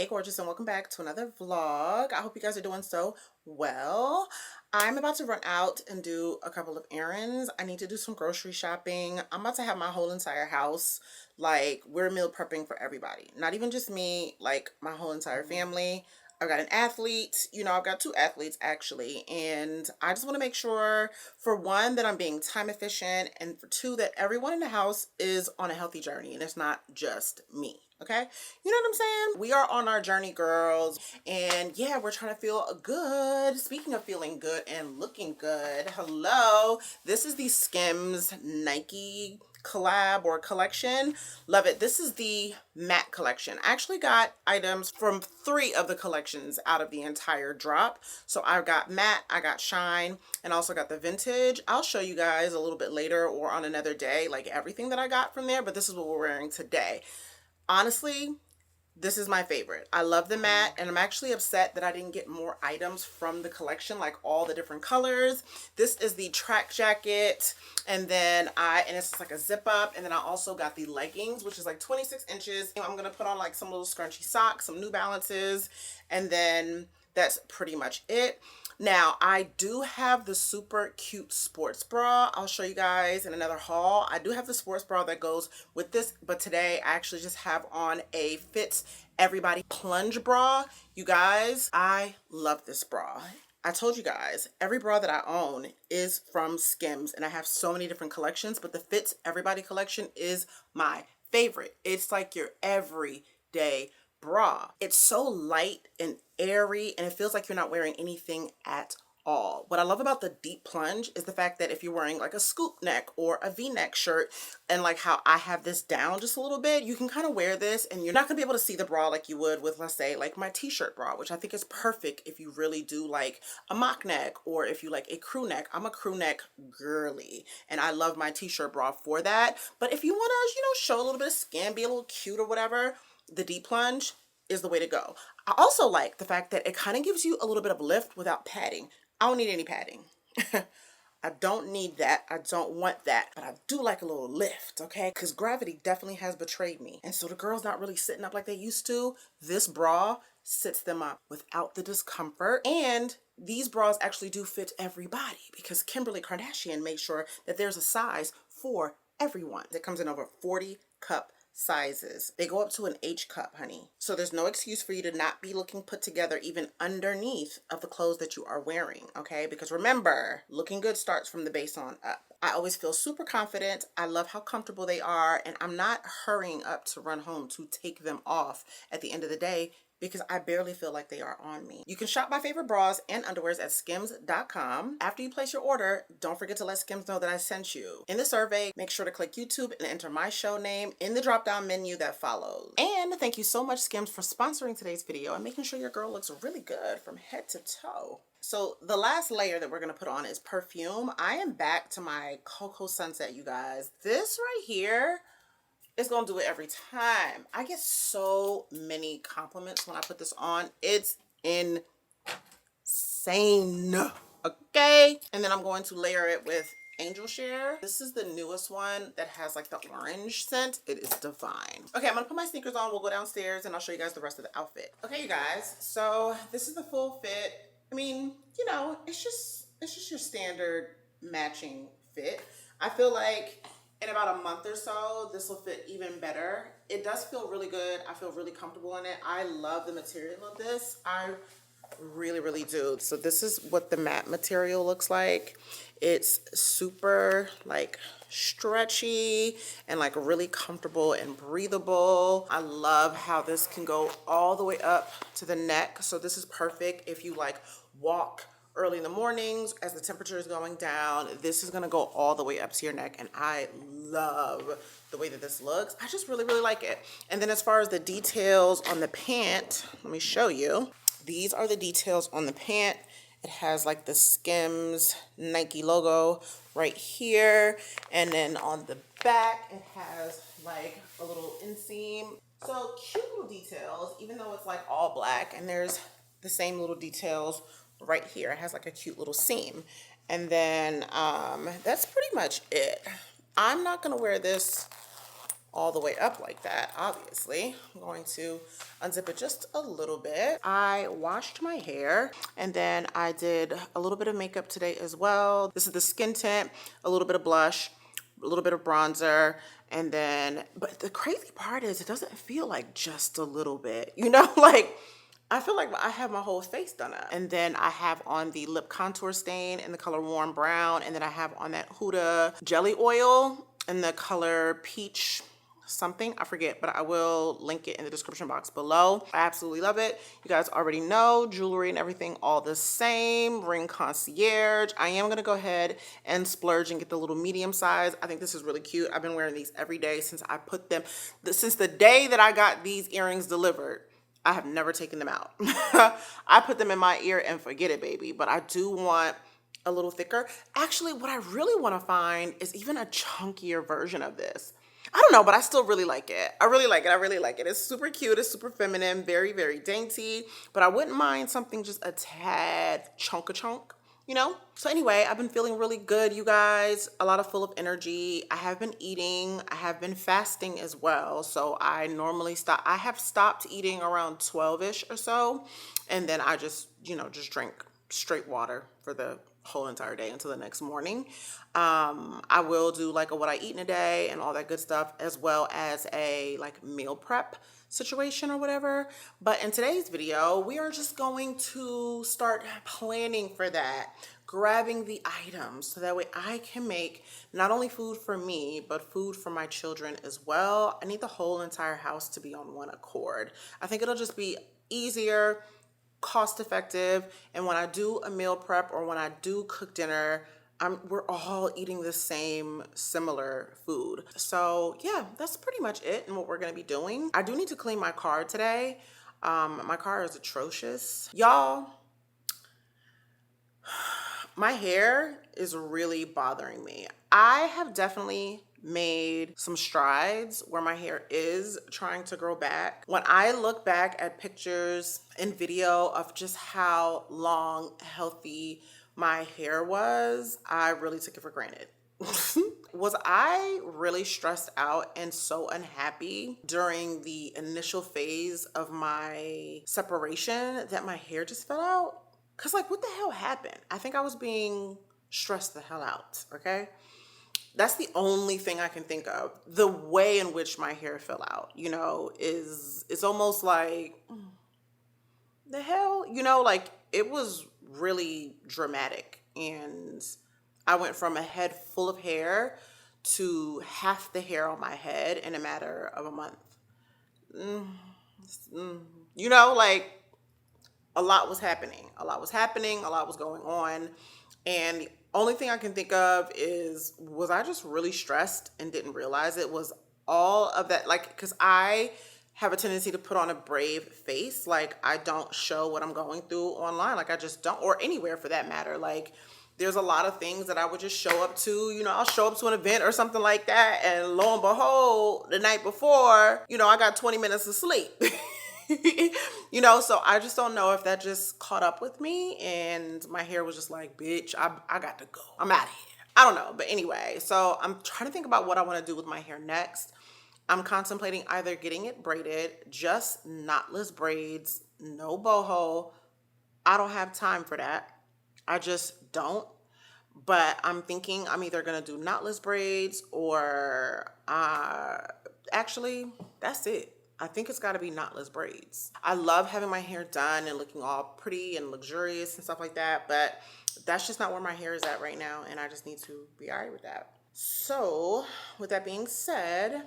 Hey gorgeous, and welcome back to another vlog. I hope you guys are doing so well. I'm about to run out and do a couple of errands. I need to do some grocery shopping. I'm about to have my whole entire house, like, we're meal prepping for everybody. Not even just me, like my whole entire family. I've got an athlete, I've got two athletes actually, and I just want to make sure, for one, that I'm being time efficient, and for two, that everyone in the house is on a healthy journey and it's not just me. Okay, you know what I'm saying? We are on our journey, girls, and yeah, we're trying to feel good. Speaking of feeling good and looking good, hello, this is the Skims Nike collab or collection. Love it. This is the matte collection. I actually got items from 3 of the collections out of the entire drop. So I got matte, I got shine, and also got the vintage. I'll show you guys a little bit later or on another day, like everything that I got from there, but this is what we're wearing today. Honestly, this is my favorite. I love the matte, and I'm actually upset that I didn't get more items from the collection, like all the different colors. This is the track jacket, and then it's like a zip up, and then I also got the leggings, which is like 26 inches. I'm gonna put on like some little scrunchy socks, some New Balances, and then that's pretty much it. Now, I do have the super cute sports bra. I'll show you guys in another haul. I do have the sports bra that goes with this, but today I actually just have on a Fits Everybody plunge bra. You guys, I love this bra. I told you guys, every bra that I own is from Skims, and I have so many different collections, but the Fits Everybody collection is my favorite. It's like your everyday bra. It's so light and airy, and it feels like you're not wearing anything at all. What I love about the deep plunge is the fact that if you're wearing like a scoop neck or a v-neck shirt, and like how I have this down just a little bit, you can kind of wear this and you're not gonna be able to see the bra like you would with, let's say, like my t-shirt bra, which I think is perfect if you really do like a mock neck, or if you like a crew neck. I'm a crew neck girly, and I love my t-shirt bra for that. But if you want to, show a little bit of skin, be a little cute or whatever, the deep plunge is the way to go. I also like the fact that it kind of gives you a little bit of lift without padding. I don't need any padding. I don't need that. I don't want that. But I do like a little lift, okay? Because gravity definitely has betrayed me. And so the girls not really sitting up like they used to. This bra sits them up without the discomfort. And these bras actually do fit everybody, because Kimberly Kardashian made sure that there's a size for everyone. It comes in over 40 cup sizes. They go up to an H cup, honey. So there's no excuse for you to not be looking put together even underneath of the clothes that you are wearing, okay? Because remember, looking good starts from the base on up. I always feel super confident. I love how comfortable they are, and I'm not hurrying up to run home to take them off at the end of the day, because I barely feel like they are on me. You can shop my favorite bras and underwears at skims.com. After you place your order, don't forget to let Skims know that I sent you. In the survey, make sure to click YouTube and enter my show name in the drop-down menu that follows. And thank you so much, Skims, for sponsoring today's video and making sure your girl looks really good from head to toe. So the last layer that we're gonna put on is Perfume. I am back to my Cocoa Sunset, you guys. This right here, it's gonna do it every time. I get so many compliments when I put this on. It's insane. Okay, and then I'm going to layer it with Angel Share. This is the newest one that has like the orange scent. It is divine. Okay, I'm gonna put my sneakers on. We'll go downstairs and I'll show you guys the rest of the outfit. Okay, you guys, so this is the full fit. I mean, it's just your standard matching fit. I feel like in about a month or so, this will fit even better. It does feel really good. I feel really comfortable in it. I love the material of this. I really, really do. So this is what the matte material looks like. It's super like stretchy and like really comfortable and breathable. I love how this can go all the way up to the neck. So this is perfect if you like walk early in the mornings as the temperature is going down. This is gonna go all the way up to your neck, and I love the way that this looks. I just really, really like it. And then as far as the details on the pant, let me show you. These are the details on the pant. It has like the Skims Nike logo right here, and then on the back it has like a little inseam. So cute little details, even though it's like all black, and there's the same little details right here. It has like a cute little seam. And then that's pretty much it. I'm not gonna wear this all the way up like that, obviously. I'm going to unzip it just a little bit. I washed my hair and then I did a little bit of makeup today as well. This is the skin tint, a little bit of blush, a little bit of bronzer, and then, but the crazy part is it doesn't feel like just a little bit, you know, like I feel like I have my whole face done up. And then I have on the lip contour stain in the color Warm Brown. And then I have on that Huda jelly oil in the color Peach something. I forget, but I will link it in the description box below. I absolutely love it. You guys already know jewelry and everything all the same. Ring Concierge. I am going to go ahead and splurge and get the little medium size. I think this is really cute. I've been wearing these every day since I put them, since the day that I got these earrings delivered. I have never taken them out. I put them in my ear and forget it, baby. But I do want a little thicker. Actually, what I really want to find is even a chunkier version of this. I don't know, but I still really like it. I really like it. I really like it. It's super cute. It's super feminine, very, very dainty. But I wouldn't mind something just a tad chunk, you know? So anyway, I've been feeling really good, you guys. A lot of full of energy. I have been eating. I have been fasting as well. So I normally stop. I have stopped eating around 12-ish or so. And then I just, you know, just drink straight water for the whole entire day until the next morning. I will do like a what I eat in a day and all that good stuff, as well as a like meal prep situation or whatever. But in today's video, we are just going to start planning for that, grabbing the items so that way I can make not only food for me, but food for my children as well. I need the whole entire house to be on one accord. I think it'll just be easier, cost effective, and when I do a meal prep or when I do cook dinner, we're all eating the same similar food. So yeah, that's pretty much it and what we're gonna be doing. I do need to clean my car today. My car is atrocious. Y'all, my hair is really bothering me. I have definitely made some strides where my hair is trying to grow back. When I look back at pictures and video of just how long, healthy my hair was, I really took it for granted. Was I really stressed out and so unhappy during the initial phase of my separation that my hair just fell out? Cause like, what the hell happened? I think I was being stressed the hell out, okay? That's the only thing I can think of. The way in which my hair fell out, you know, it's almost like, the hell? You know, like it was really dramatic. And I went from a head full of hair to half the hair on my head in a matter of a month. You know, like a lot was happening. A lot was happening. A lot was going on. And the only thing I can think of is, was I just really stressed and didn't realize it? Was all of that, like, because I have a tendency to put on a brave face. Like, I don't show what I'm going through online. Like, I just don't, or anywhere for that matter. Like, there's a lot of things that I would just show up to. You know, I'll show up to an event or something like that. And lo and behold, the night before, you know, I got 20 minutes of sleep. You know, so I just don't know if that just caught up with me and my hair was just like, bitch, I got to go. I'm out of here. I don't know. But anyway, so I'm trying to think about what I want to do with my hair next. I'm contemplating either getting it braided, just knotless braids, no boho. I don't have time for that. I just don't. But I'm thinking I'm either going to do knotless braids or actually, that's it. I think it's got to be knotless braids. I love having my hair done and looking all pretty and luxurious and stuff like that, but that's just not where my hair is at right now, and I just need to be all right with that. So, with that being said,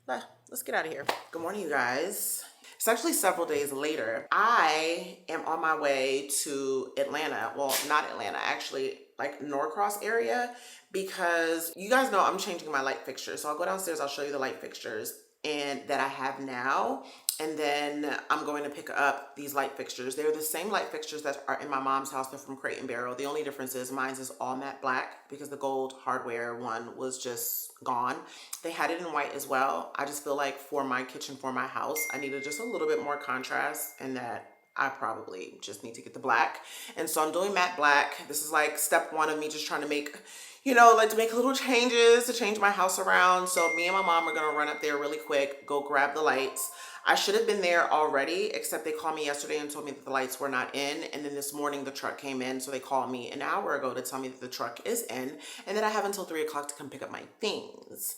let's get out of here. Good morning, you guys. It's actually several days later. I am on my way to Atlanta. Well, not Atlanta, actually, like Norcross area, because you guys know I'm changing my light fixtures. So I'll go downstairs, I'll show you the light fixtures and that I have now, and then I'm going to pick up these light fixtures. They're the same light fixtures that are in my mom's house. They're from Crate and Barrel. The only difference is mine's is all matte black because the gold hardware one was just gone. They had it in white as well. I just feel like for my kitchen, for my house, I needed just a little bit more contrast, and that I probably just need to get the black. And so I'm doing matte black. This is like step one of me just trying to make, you know, like to make little changes to change my house around. So me and my mom are gonna run up there really quick, go grab the lights. I should have been there already, except they called me yesterday and told me that the lights were not in. And then this morning the truck came in. So they called me an hour ago to tell me that the truck is in and that I have until 3 o'clock to come pick up my things.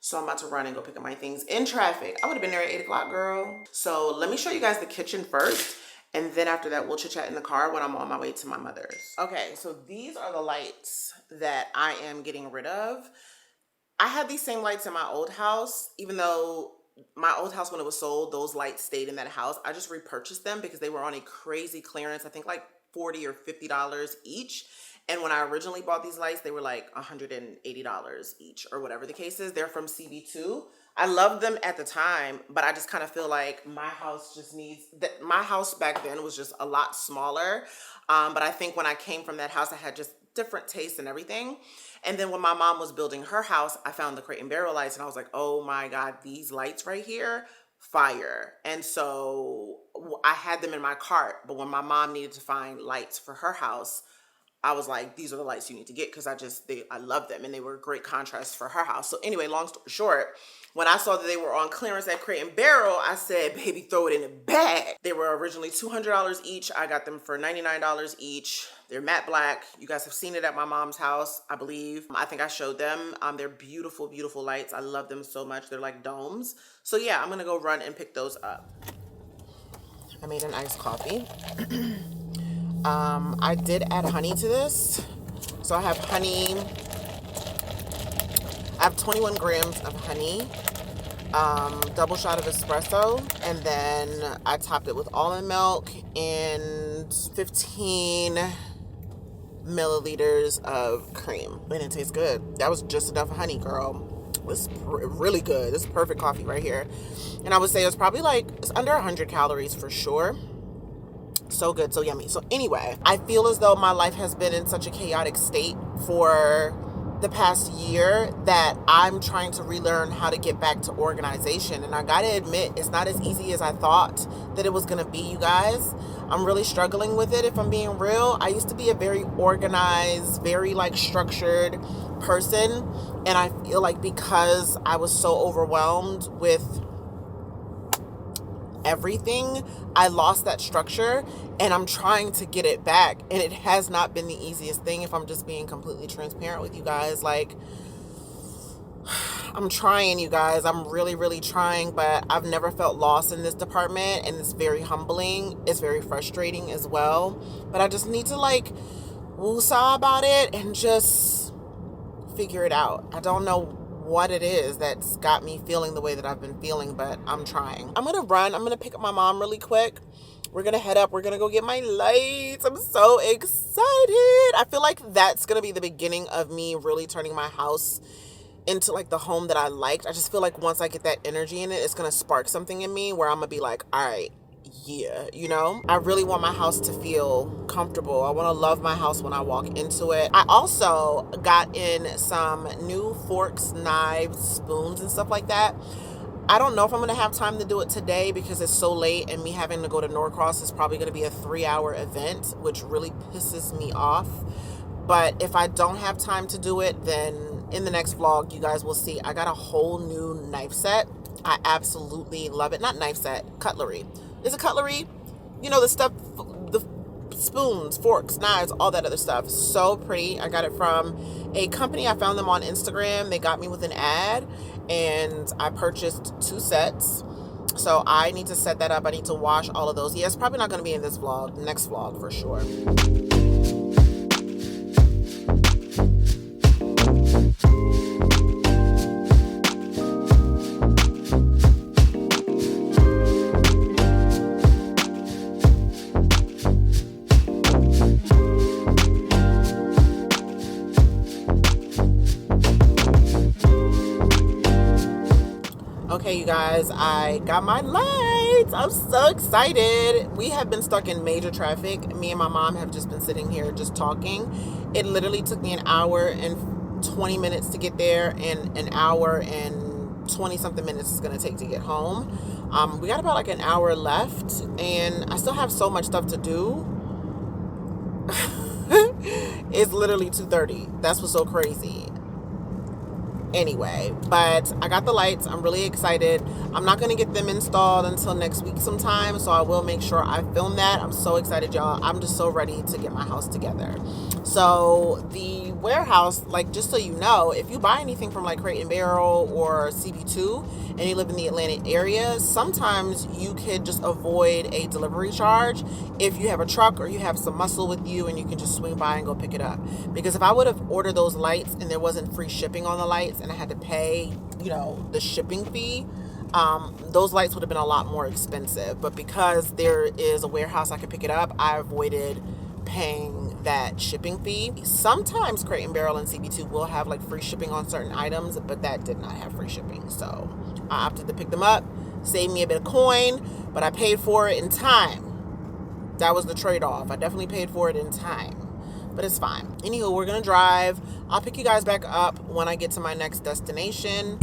So I'm about to run and go pick up my things in traffic. I would have been there at 8 o'clock, girl. So let me show you guys the kitchen first. And then after that, we'll chit chat in the car when I'm on my way to my mother's. Okay, so these are the lights that I am getting rid of. I had these same lights in my old house, even though my old house, when it was sold, those lights stayed in that house. I just repurchased them because they were on a crazy clearance. I think like $40 or $50 each. And when I originally bought these lights, they were like $180 each or whatever the case is. They're from CB2. I loved them at the time, but I just kind of feel like my house just needs that. My house back then was just a lot smaller. But I think when I came from that house, I had just different tastes and everything. And then when my mom was building her house, I found the Crate and Barrel lights and I was like, oh my God, these lights right here, fire. And so I had them in my cart. But when my mom needed to find lights for her house, I was like, these are the lights you need to get because I love them and they were great contrast for her house. So anyway, long story short, when I saw that they were on clearance at Crate and Barrel, I said, baby, throw it in the bag. They were originally $200 each. I got them for $99 each. They're matte black. You guys have seen it at my mom's house, I believe. I think I showed them. They're beautiful, beautiful lights. I love them so much. They're like domes. So yeah, I'm gonna go run and pick those up. I made an iced coffee. I did add honey to this. So I have honey. I have 21 grams of honey, double shot of espresso, and then I topped it with almond milk and 15 milliliters of cream. And it tastes good. That was just enough honey, girl. This is really good. This is perfect coffee right here. And I would say it's probably like, it's under 100 calories for sure. So good, so yummy. So anyway, I feel as though my life has been in such a chaotic state for the past year that I'm trying to relearn how to get back to organization. And I gotta admit, it's not as easy as I thought that it was gonna be, you guys. I'm really struggling with it, if I'm being real. I used to be a very organized, very like structured person. And I feel like because I was so overwhelmed with everything, I lost that structure and I'm trying to get it back, and it has not been the easiest thing, if I'm just being completely transparent with you guys. Like, I'm trying, you guys. I'm really, really trying, but I've never felt lost in this department, and it's very humbling. It's very frustrating as well, but I just need to like woosah about it and just figure it out. I don't know what it is that's got me feeling the way that I've been feeling, but I'm trying. I'm gonna run. I'm gonna pick up my mom really quick. We're gonna head up. We're gonna go get my lights. I'm so excited. I feel like that's gonna be the beginning of me really turning my house into like the home that I liked. I just feel like once I get that energy in it, it's gonna spark something in me where I'm gonna be like, all right, yeah, you know? I really want my house to feel comfortable. I want to love my house when I walk into it. I also got in some new forks, knives, spoons, and stuff like that. I don't know if I'm going to have time to do it today because it's so late, and me having to go to Norcross is probably going to be a 3-hour event, which really pisses me off. But if I don't have time to do it, then in the next vlog, you guys will see I got a whole new knife set. I absolutely love it. Not knife set, cutlery. Is it cutlery? You know, the stuff, the spoons, forks, knives, all that other stuff. So pretty. I got it from a company. I found them on Instagram. They got me with an ad, and I purchased 2 sets. So I need to set that up. I need to wash all of those. Yeah, it's probably not going to be in this vlog. Next vlog for sure. Okay, you guys, I got my lights. I'm so excited. We have been stuck in major traffic. Me and my mom have just been sitting here just talking. It literally took me an hour and 20 minutes to get there, and an hour and 20 something minutes it's gonna take to get home. We got about like an hour left, and I still have so much stuff to do. It's literally 2:30. That's what's so crazy. Anyway, but I got the lights. I'm really excited. I'm not going to get them installed until next week sometime, so I will make sure I film that. I'm so excited, y'all. I'm just so ready to get my house together. So the warehouse, like, just so you know, if you buy anything from like Crate and Barrel or CB2 and you live in the Atlanta area, sometimes you could just avoid a delivery charge if you have a truck or you have some muscle with you and you can just swing by and go pick it up. Because if I would have ordered those lights and there wasn't free shipping on the lights and I had to pay, you know, the shipping fee, those lights would have been a lot more expensive. But because there is a warehouse I could pick it up, I avoided paying that shipping fee. Sometimes Crate and Barrel and CB2 will have like free shipping on certain items, but that did not have free shipping. So I opted to pick them up, saved me a bit of coin, but I paid for it in time. That was the trade-off. I definitely paid for it in time, but it's fine. Anywho, we're gonna drive. I'll pick you guys back up when I get to my next destination.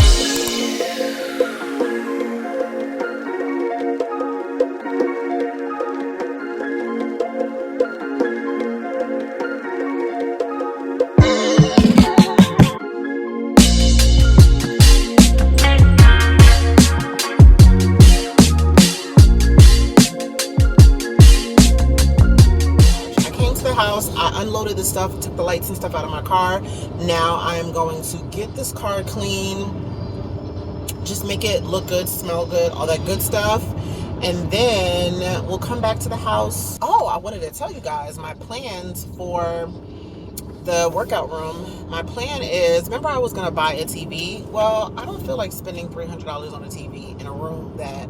I unloaded the stuff, took the lights and stuff out of my car. Now I'm going to get this car clean, just make it look good, smell good, all that good stuff, and then we'll come back to the house. Oh, I wanted to tell you guys my plans for the workout room. My plan is, remember I was going to buy a TV? Well, I don't feel like spending $300 on a TV in a room that,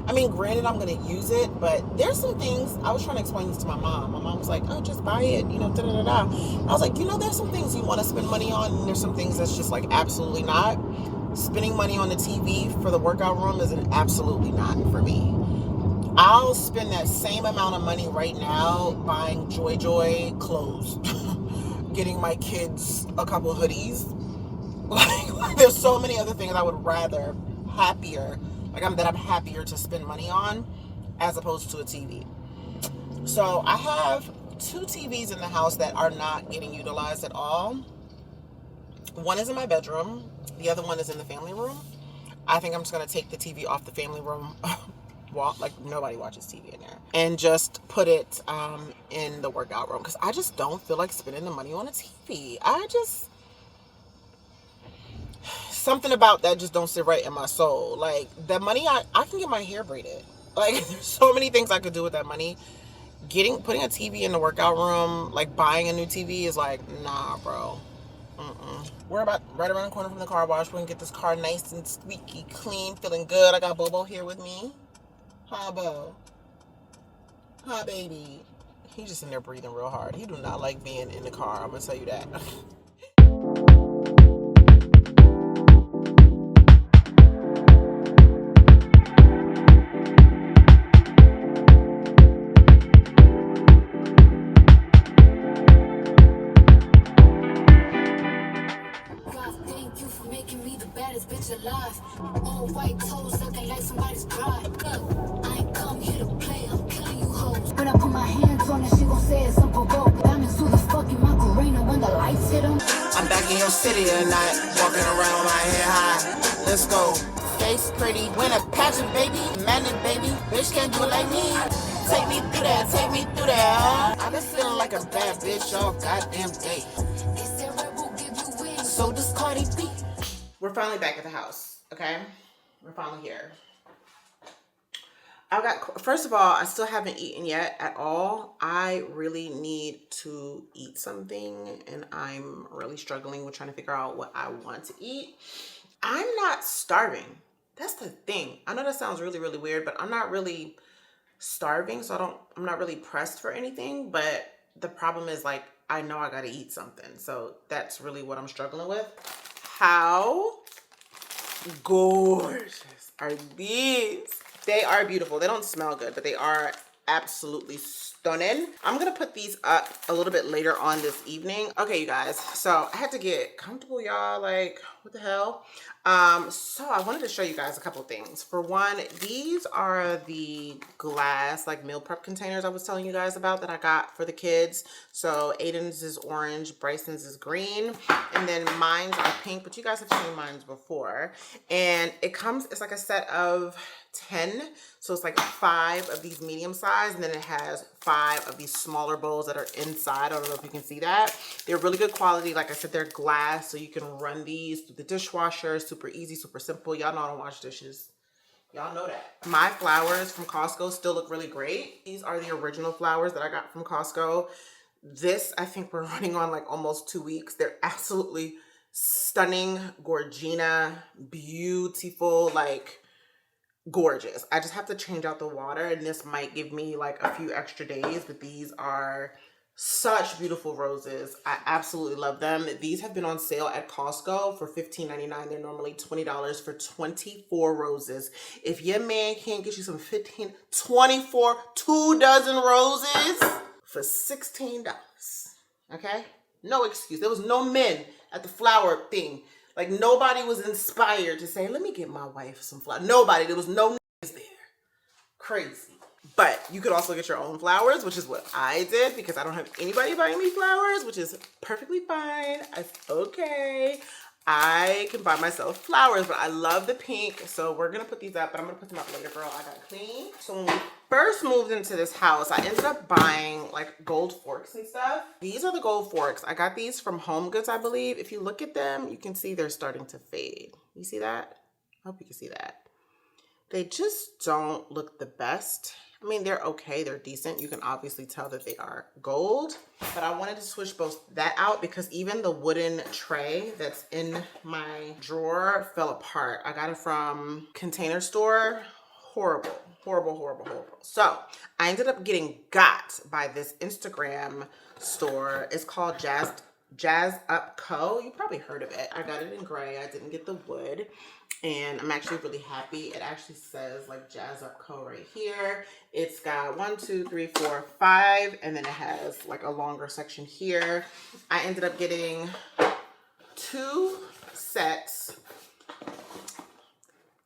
I mean, granted, I'm going to use it, but there's some things, I was trying to explain this to my mom. My mom was like, oh, just buy it, you know, da-da-da-da. I was like, you know, there's some things you want to spend money on, and there's some things that's just like absolutely not. Spending money on the TV for the workout room is an absolutely not for me. I'll spend that same amount of money right now buying Joy clothes, getting my kids a couple hoodies. Like, there's so many other things I would rather, that I'm happier to spend money on as opposed to a TV. So I have 2 TVs in the house that are not getting utilized at all. One is in my bedroom. The other one is in the family room. I think I'm just going to take the TV off the family room. Like, nobody watches TV in there. And just put it in the workout room. Because I just don't feel like spending the money on a TV. Something about that just don't sit right in my soul. Like, that money, I can get my hair braided. Like, there's so many things I could do with that money. Putting a TV in the workout room, like buying a new TV is like, nah, bro. We're about right around the corner from the car wash. We're gonna get this car nice and squeaky clean, feeling good. I got Bobo here with me. Hi, Bo. Hi, baby. He's just in there breathing real hard. He do not like being in the car. I'm gonna tell you that. Alive. All white toes looking like somebody's bride. Look, I ain't come here to play, I'm killing you hoes. When I put my hands on her, she gon' say it's unprovoked. Diamonds through the fucking Macarena when the lights hit them. I'm back in your city tonight, walking around with my head high. Let's go. Face pretty, win a pageant, baby. Manic, baby. Bitch can't do it like me. Take me through that, take me through that. I've been feeling like a bad bitch all goddamn day. They said Red will give you wings. So does Cardi B. We're finally back at the house, okay? We're finally here. First of all, I still haven't eaten yet at all. I really need to eat something, and I'm really struggling with trying to figure out what I want to eat. I'm not starving. That's the thing. I know that sounds really, really weird, but I'm not really starving, so I'm not really pressed for anything, but the problem is, like, I know I gotta eat something, so that's really what I'm struggling with. How gorgeous are these? They are beautiful. They don't smell good, but they are absolutely stunning. I'm gonna put these up a little bit later on this evening. Okay, you guys, so I had to get comfortable, y'all. Like, what the hell? So I wanted to show you guys a couple things. For one, these are the glass like meal prep containers I was telling you guys about that I got for the kids. So Aiden's is orange, Bryson's is green, and then mine's are pink, but you guys have seen mine's before. And it's like a set of 10, so it's like 5 of these medium size, and then it has 5 of these smaller bowls that are inside. I don't know if you can see that. They're really good quality. Like I said, they're glass, so you can run these through the dishwasher. Super easy, super simple. Y'all know I don't wash dishes. Y'all know that. My flowers from Costco still look really great. These are the original flowers that I got from Costco. This, I think we're running on like almost 2 weeks. They're absolutely stunning, gorgina, beautiful, like gorgeous. I just have to change out the water, and this might give me like a few extra days, but these are such beautiful roses. I absolutely love them. These have been on sale at Costco for $15.99. They're normally $20 for 24 roses. If your man can't get you some 24, 2 dozen roses for $16, okay? No excuse. There was no men at the flower thing. Like, nobody was inspired to say, let me get my wife some flowers. Nobody. There was no niggas there. Crazy. But you could also get your own flowers, which is what I did, because I don't have anybody buying me flowers, which is perfectly fine. It's okay. I can buy myself flowers, but I love the pink. So we're going to put these up, but I'm going to put them up later, girl. I got clean. So when we first moved into this house, I ended up buying like gold forks and stuff. These are the gold forks. I got these from Home Goods, I believe. If you look at them, you can see they're starting to fade. You see that? I hope you can see that. They just don't look the best. I mean, they're okay, they're decent. You can obviously tell that they are gold, but I wanted to switch both that out because even the wooden tray that's in my drawer fell apart. I got it from Container Store. Horrible, horrible, horrible, horrible. So I ended up getting got by this Instagram store. It's called Jazz Up Co. You probably heard of it. I got it in gray. I didn't get the wood. And I'm actually really happy. It actually says like Jazz Up Co. right here. It's got 1, 2, 3, 4, 5, and then it has like a longer section here. I ended up getting 2 sets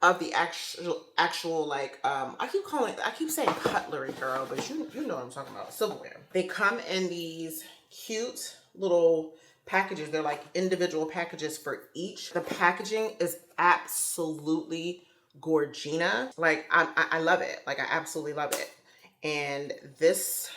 of the actual like I keep saying cutlery, girl, but you know what I'm talking about, silverware. They come in these cute little packages. They're like individual packages for each. The packaging is absolutely gorgina. Like I love it. Like I absolutely love it. And this,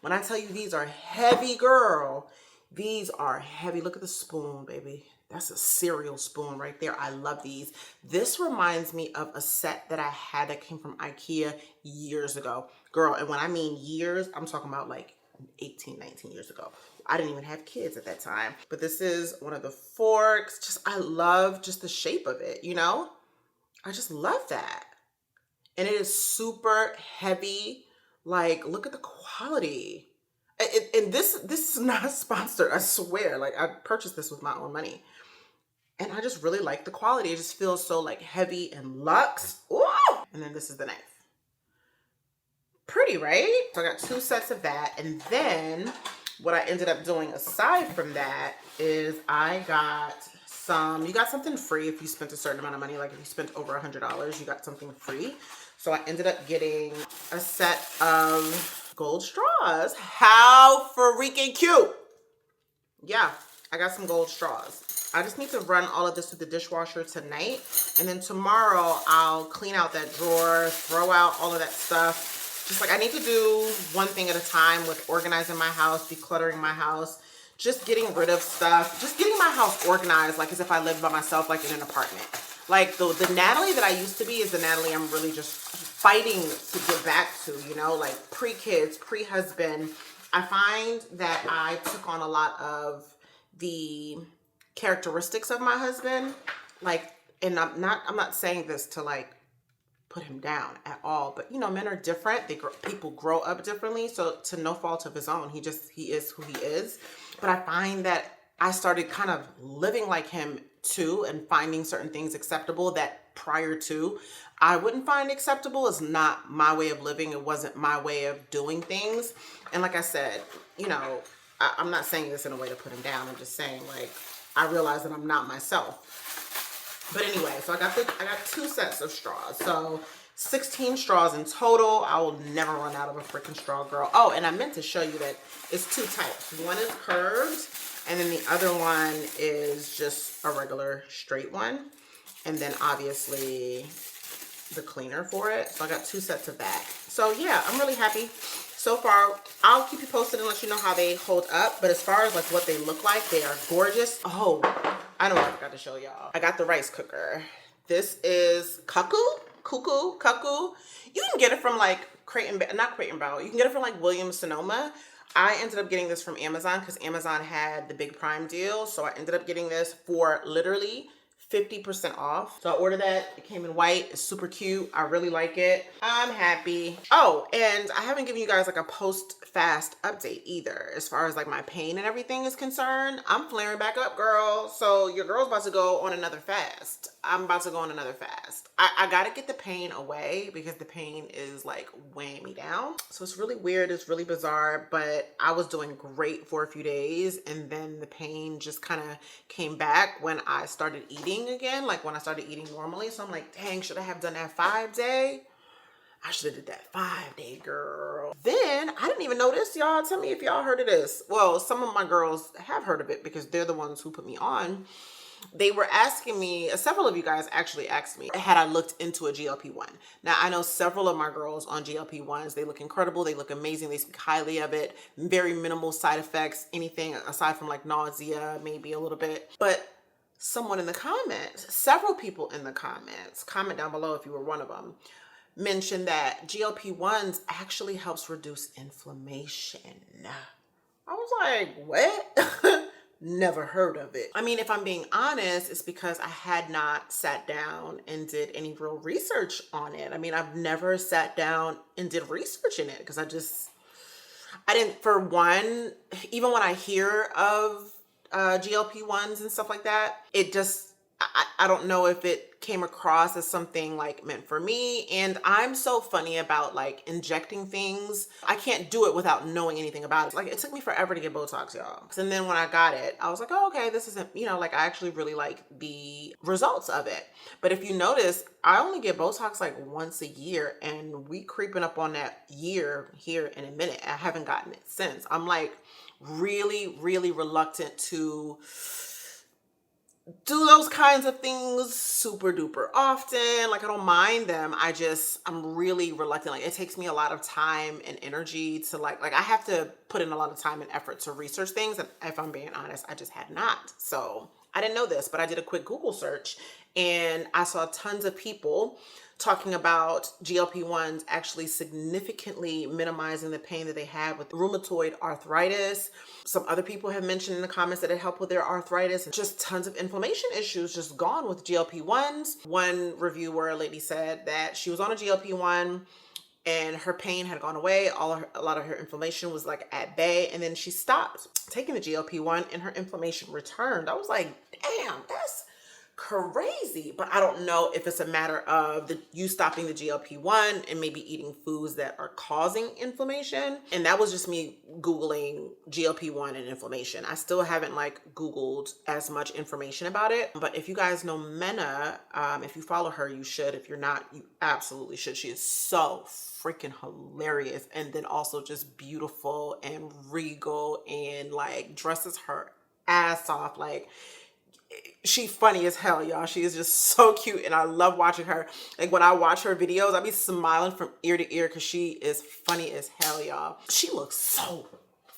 when I tell you these are heavy, girl, these are heavy. Look at the spoon, baby. That's a cereal spoon right there. I love these. This reminds me of a set that I had that came from IKEA years ago. Girl, and when I mean years, I'm talking about like 18, 19 years ago. I didn't even have kids at that time. But this is one of the forks. I love just the shape of it, you know? I just love that. And it is super heavy. Like, look at the quality. And this is not sponsored, I swear. Like, I purchased this with my own money. And I just really like the quality. It just feels so like heavy and luxe. Ooh! And then this is the knife. Pretty, right? So I got 2 sets of that. And then what I ended up doing aside from that is I got you got something free if you spent a certain amount of money. Like if you spent over $100, you got something free. So I ended up getting a set of gold straws. How freaking cute. Yeah, I got some gold straws. I just need to run all of this through the dishwasher tonight. And then tomorrow I'll clean out that drawer, throw out all of that stuff. Just like I need to do one thing at a time with organizing my house, decluttering my house, just getting rid of stuff, just getting my house organized like as if I lived by myself, like in an apartment. Like the Natalie that I used to be is the Natalie I'm really just fighting to get back to, you know, like pre-kids, pre-husband. I find that I took on a lot of the characteristics of my husband, like, and I'm not saying this to like put him down at all, but you know, men are different. People grow up differently, so to no fault of his own, he is who he is. But I find that I started kind of living like him too, and finding certain things acceptable that prior to, I wouldn't find acceptable. It's not my way of living. It wasn't my way of doing things. And like I said, you know, I'm not saying this in a way to put him down. I'm just saying, like, I realize that I'm not myself. But anyway, so I got 2 sets of straws. So 16 straws in total. I will never run out of a freaking straw, girl. Oh, and I meant to show you that it's 2 types. One is curved, and then the other one is just a regular straight one. And then obviously the cleaner for it. So I got 2 sets of that. So yeah, I'm really happy so far. I'll keep you posted and let you know how they hold up. But as far as like what they look like, they are gorgeous. Oh, I know what I forgot to show y'all. I got the rice cooker. This is Cuckoo. You can get it from like not Crate & Barrel. You can get it from like Williams Sonoma. I ended up getting this from Amazon because Amazon had the big Prime deal. So I ended up getting this for literally 50% off. So I ordered that. It came in white. It's super cute. I really like it. I'm happy. Oh, and I haven't given you guys like a post-fast update either. As far as like my pain and everything is concerned, I'm flaring back up, girl. So your girl's about to go on another fast. I'm about to go on another fast. I gotta get the pain away because the pain is like weighing me down. So it's really weird. It's really bizarre, but I was doing great for a few days. And then the pain just kind of came back when I started eating again, like when I started eating normally. So I'm like, dang, should I have done that 5-day? I should have did that 5-day, girl. Then I didn't even know this, y'all. Tell me if y'all heard of this. Well, some of my girls have heard of it because they're the ones who put me on. They were asking me, several of you guys actually asked me, had I looked into a GLP-1. Now, I know several of my girls on GLP-1s, they look incredible, they look amazing, they speak highly of it, very minimal side effects, anything aside from like nausea, maybe a little bit. But someone in the comments, several people in the comments, comment down below if you were one of them, mentioned that GLP-1s actually helps reduce inflammation. I was like, what? Never heard of it. I mean, if I'm being honest, it's because I had not sat down and did any real research on it. I mean, I've never sat down and did research in it because I didn't, for one, even when I hear of GLP-1s and stuff like that, it just, I don't know if it came across as something like meant for me. And I'm so funny about like injecting things. I can't do it without knowing anything about it. Like it took me forever to get Botox, y'all. And then when I got it, I was like, oh, okay, this isn't, you know, like I actually really like the results of it. But if you notice, I only get Botox like once a year and we creeping up on that year here in a minute. I haven't gotten it since. I'm like really, really reluctant to do those kinds of things super duper often. Like I don't mind them. I'm really reluctant. Like it takes me a lot of time and energy to like I have to put in a lot of time and effort to research things. And if I'm being honest, I just had not. So I didn't know this, but I did a quick Google search and I saw tons of people talking about GLP-1s actually significantly minimizing the pain that they had with rheumatoid arthritis. Some other people have mentioned in the comments that it helped with their arthritis and just tons of inflammation issues just gone with GLP-1s. One reviewer, a lady, said that she was on a GLP-1 and her pain had gone away. A lot of her inflammation was like at bay. And then she stopped taking the GLP-1 and her inflammation returned. I was like, damn, that's crazy. But I don't know if it's a matter of you stopping the GLP-1 and maybe eating foods that are causing inflammation. And that was just me Googling GLP-1 and inflammation. I still haven't like Googled as much information about it. But if you guys know Mena, if you follow her, you should. If you're not, you absolutely should. She is so freaking hilarious. And then also just beautiful and regal and like dresses her ass off. Like, she funny as hell, y'all. She is just so cute and I love watching her. Like when I watch her videos, I be smiling from ear to ear because she is funny as hell, y'all. She looks so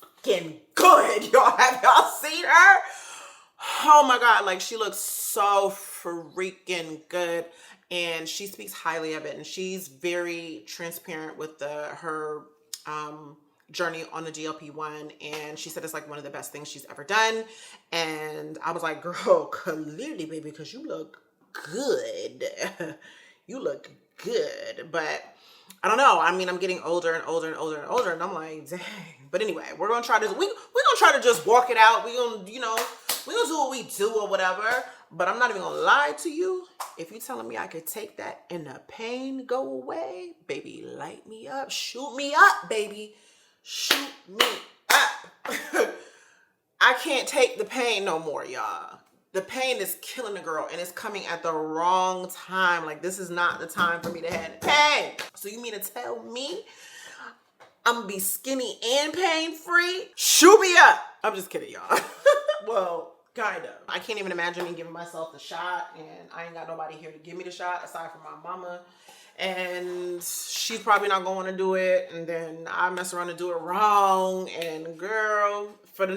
fucking good, y'all. Have y'all seen her? Oh my God, like she looks so freaking good and she speaks highly of it and she's very transparent with her journey on the GLP-1 and she said it's like one of the best things she's ever done. And I was like, girl, clearly, baby, because you look good. You look good. But I don't know. I mean, I'm getting older and older and older and older and I'm like, dang. But anyway, we're gonna try this. We're gonna try to just walk it out. We're gonna do what we do or whatever. But I'm not even gonna lie to you. If you telling me I could take that and the pain go away, baby, light me up. Shoot me up, baby. Shoot me up. I can't take the pain no more, y'all. The pain is killing the girl, and it's coming at the wrong time. Like, this is not the time for me to have pain. So you mean to tell me I'm gonna be skinny and pain-free? Shoot me up. I'm just kidding, y'all. Well, kind of. I can't even imagine me giving myself the shot, and I ain't got nobody here to give me the shot aside from my mama. And she's probably not going to do it, and then I mess around and do it wrong. And girl, in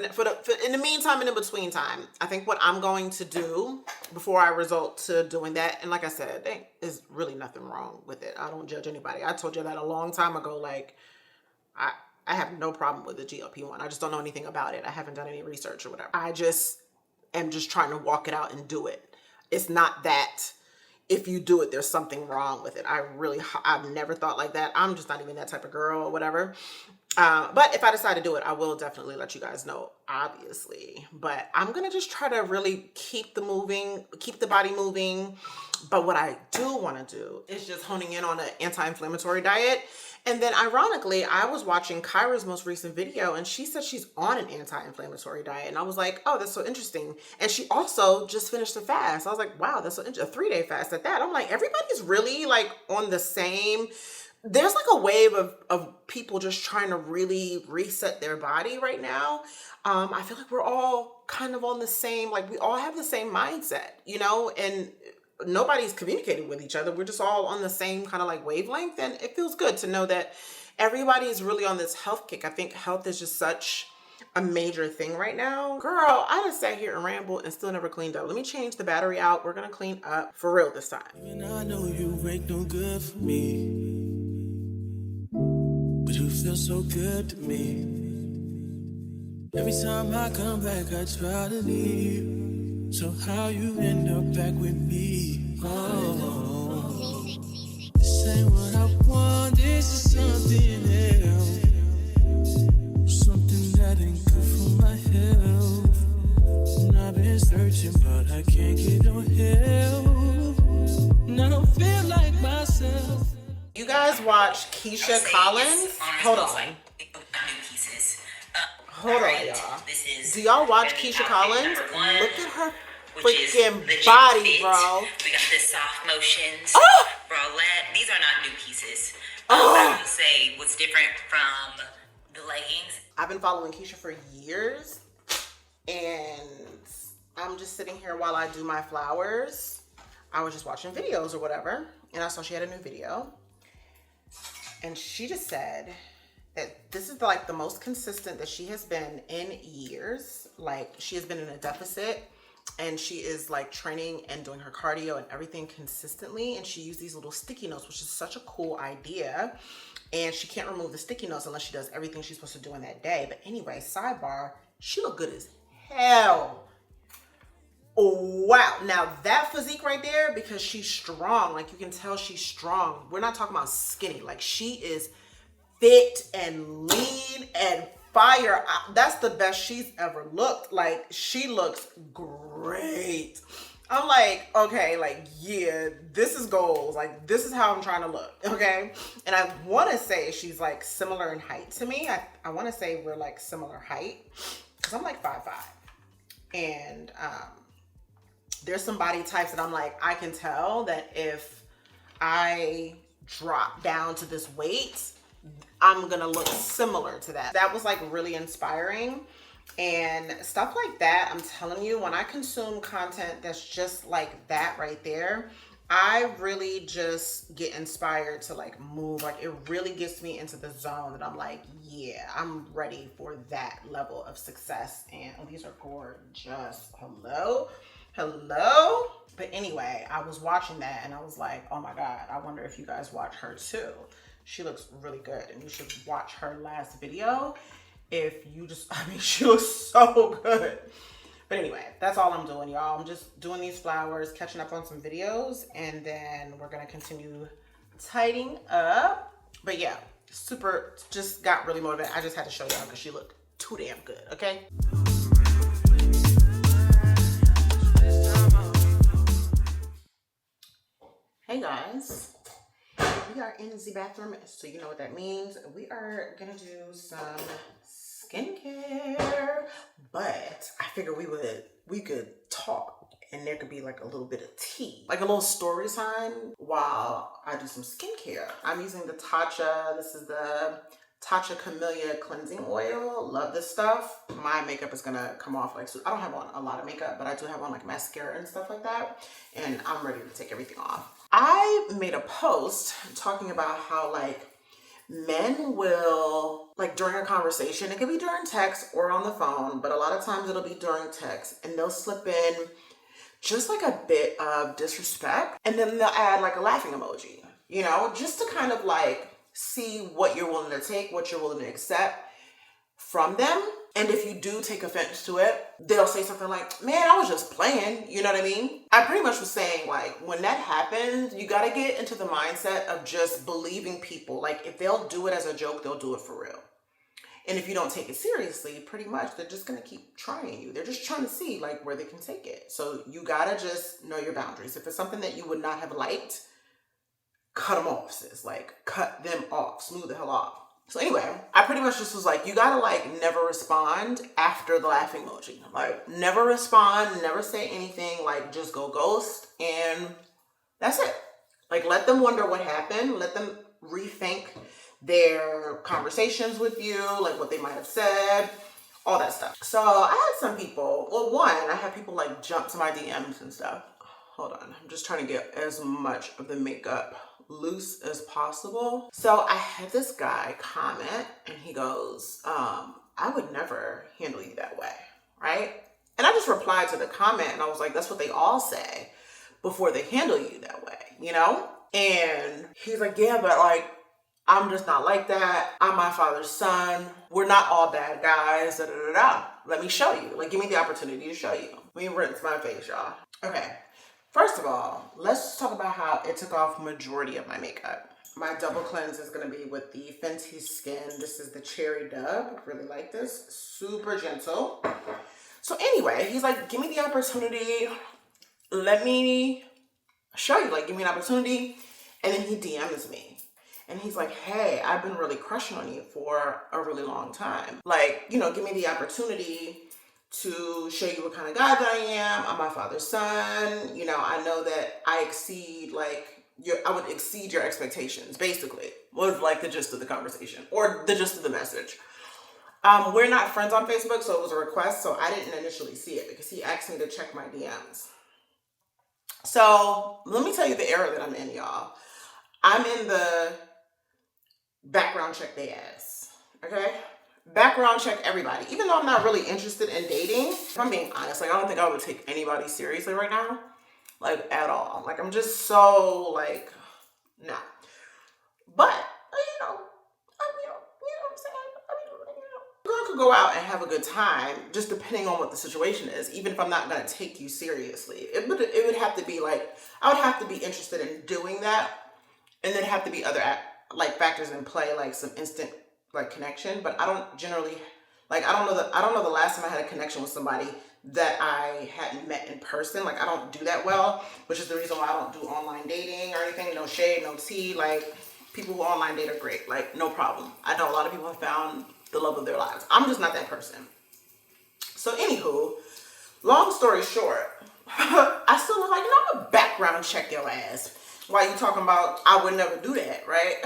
the meantime and in between time, I think what I'm going to do before I resort to doing that, and like I said, there is really nothing wrong with it. I don't judge anybody. I told you that a long time ago. Like, I have no problem with the GLP-1. I just don't know anything about it. I haven't done any research or whatever. I just am just trying to walk it out and do it. It's not that if you do it, there's something wrong with it. I've never thought like that. I'm just not even that type of girl or whatever. But if I decide to do it, I will definitely let you guys know, obviously. But I'm going to just try to really keep the body moving. But what I do want to do is just honing in on an anti-inflammatory diet. And then ironically, I was watching Kyra's most recent video, and she said she's on an anti-inflammatory diet. And I was like, oh, that's so interesting. And she also just finished a fast. I was like, wow, that's so interesting. A 3-day fast at that. I'm like, everybody's really like on the same. There's like a wave of people just trying to really reset their body right now. I feel like we're all kind of on the same, like we all have the same mindset, you know, and nobody's communicating with each other. We're just all on the same kind of like wavelength, and it feels good to know that everybody is really on this health kick. I think health is just such a major thing right now. Girl, I just sat here and rambled and still never cleaned up. Let me change the battery out. We're gonna clean up for real this time. And I know you ain't no good for me, but you feel so good to me. Every time I come back, I try to leave. So how you end up back with me? Oh, this ain't what I want. This is something else, something that ain't good for my health. And I've been searching, but I can't get no help. And I don't feel like myself. You guys watch Keisha Collins? Hold on. Hold on, y'all. Do y'all watch Keisha Collins? Look at her freaking body, bro. We got the soft motions, Oh! bralette. These are not new pieces. Oh! I would say what's different from the leggings. I've been following Keisha for years, and I'm just sitting here while I do my flowers. I was just watching videos or whatever, and I saw she had a new video, and she just said that this is like the most consistent that she has been in years. Like, she has been in a deficit, and she is like training and doing her cardio and everything consistently. And she used these little sticky notes, which is such a cool idea. And she can't remove the sticky notes unless she does everything she's supposed to do in that day. But anyway, sidebar, she looked good as hell. Oh, wow. Now that physique right there, because she's strong, like you can tell she's strong. We're not talking about skinny. Like, she is fit and lean and fire. That's the best she's ever looked. Like, she looks great. I'm like, okay, like, yeah, this is goals. Like, this is how I'm trying to look, okay? And I want to say she's like similar in height to me. I want to say we're like similar height, because I'm like 5'5". And there's some body types that I'm like, I can tell that if I drop down to this weight, I'm gonna look similar to that. That was like really inspiring. And stuff like that, I'm telling you, when I consume content that's just like that right there, I really just get inspired to like move. Like, it really gets me into the zone that I'm like, yeah, I'm ready for that level of success. And oh, these are gorgeous. Hello. But anyway, I was watching that and I was like, oh my God, I wonder if you guys watch her too. She looks really good, and you should watch her last video. If you just, I mean, she looks so good. But anyway, that's all I'm doing, y'all. I'm just doing these flowers, catching up on some videos, and then we're gonna continue tidying up. But yeah, super, just got really motivated. I just had to show y'all because she looked too damn good, okay? Hey guys, we are in the bathroom, so you know what that means. We are gonna do some skincare, but I figured we could talk and there could be like a little bit of tea, like a little story time while I do some skincare. I'm using the Tatcha. This is the Tatcha Camellia Cleansing Oil. Love this stuff. My makeup is gonna come off like, so I don't have on a lot of makeup, but I do have on like mascara and stuff like that. And I'm ready to take everything off. I made a post talking about how like men will, like during a conversation, it could be during text or on the phone, but a lot of times it'll be during text, and they'll slip in just like a bit of disrespect, and then they'll add like a laughing emoji, you know, just to kind of like see what you're willing to take, what you're willing to accept from them. And if you do take offense to it, they'll say something like, man, I was just playing, you know what I mean? I pretty much was saying like, when that happens, you gotta get into the mindset of just believing people. Like if they'll do it as a joke, they'll do it for real. And if you don't take it seriously, pretty much they're just gonna keep trying you. They're just trying to see like where they can take it. So you gotta just know your boundaries. If it's something that you would not have liked, cut them off, sis. Like cut them off, smooth the hell off. So anyway, I pretty much just was like, you gotta like never respond after the laughing emoji. Like never respond, never say anything, like just go ghost, and that's it. Like let them wonder what happened, let them rethink their conversations with you, like what they might have said, all that stuff. So I had some people, well one, I had people like jump to my DMs and stuff. Hold on, I'm just trying to get as much of the makeup loose as possible. So I had this guy comment and he goes, I would never handle you that way, right? And I just replied to the comment and I was like, that's what they all say before they handle you that way, you know? And he's like, yeah, but like, I'm just not like that. I'm my father's son. We're not all bad guys, da da da da. Let me show you. Like, give me the opportunity to show you. Let me rinse my face, y'all. Okay. First of all, let's just talk about how it took off majority of my makeup. My double cleanse is going to be with the Fenty Skin. This is the Cherry Dub. Really like this. Super gentle. So anyway, he's like, give me the opportunity. Let me show you. Like, give me an opportunity. And then he DMs me. And he's like, hey, I've been really crushing on you for a really long time. Like, you know, give me the opportunity to show you what kind of guy that I am. I'm my father's son. You know, I know that I exceed like I would exceed your expectations, basically, was like the gist of the conversation or the gist of the message. We're not friends on Facebook, so it was a request, so I didn't initially see it because he asked me to check my DMs. So let me tell you the era that I'm in, y'all. I'm in the background check they ass, okay? Background check everybody. Even though I'm not really interested in dating, if I'm being honest, like I don't think I would take anybody seriously right now, like at all. Like I'm just so like, nah. But you know what I'm saying. Girl could go out and have a good time, just depending on what the situation is. Even if I'm not gonna take you seriously, it would have to be like I would have to be interested in doing that, and then have to be other like factors in play, like some instant like connection. But I don't generally like I don't know the last time I had a connection with somebody that I hadn't met in person. Like I don't do that well, which is the reason why I don't do online dating or anything. No shade, no tea. Like people who online date are great, like no problem. I know a lot of people have found the love of their lives. I'm just not that person. So anywho, long story short, I still was like, you know, I'm gonna background check your ass. Why you talking about I would never do that, right?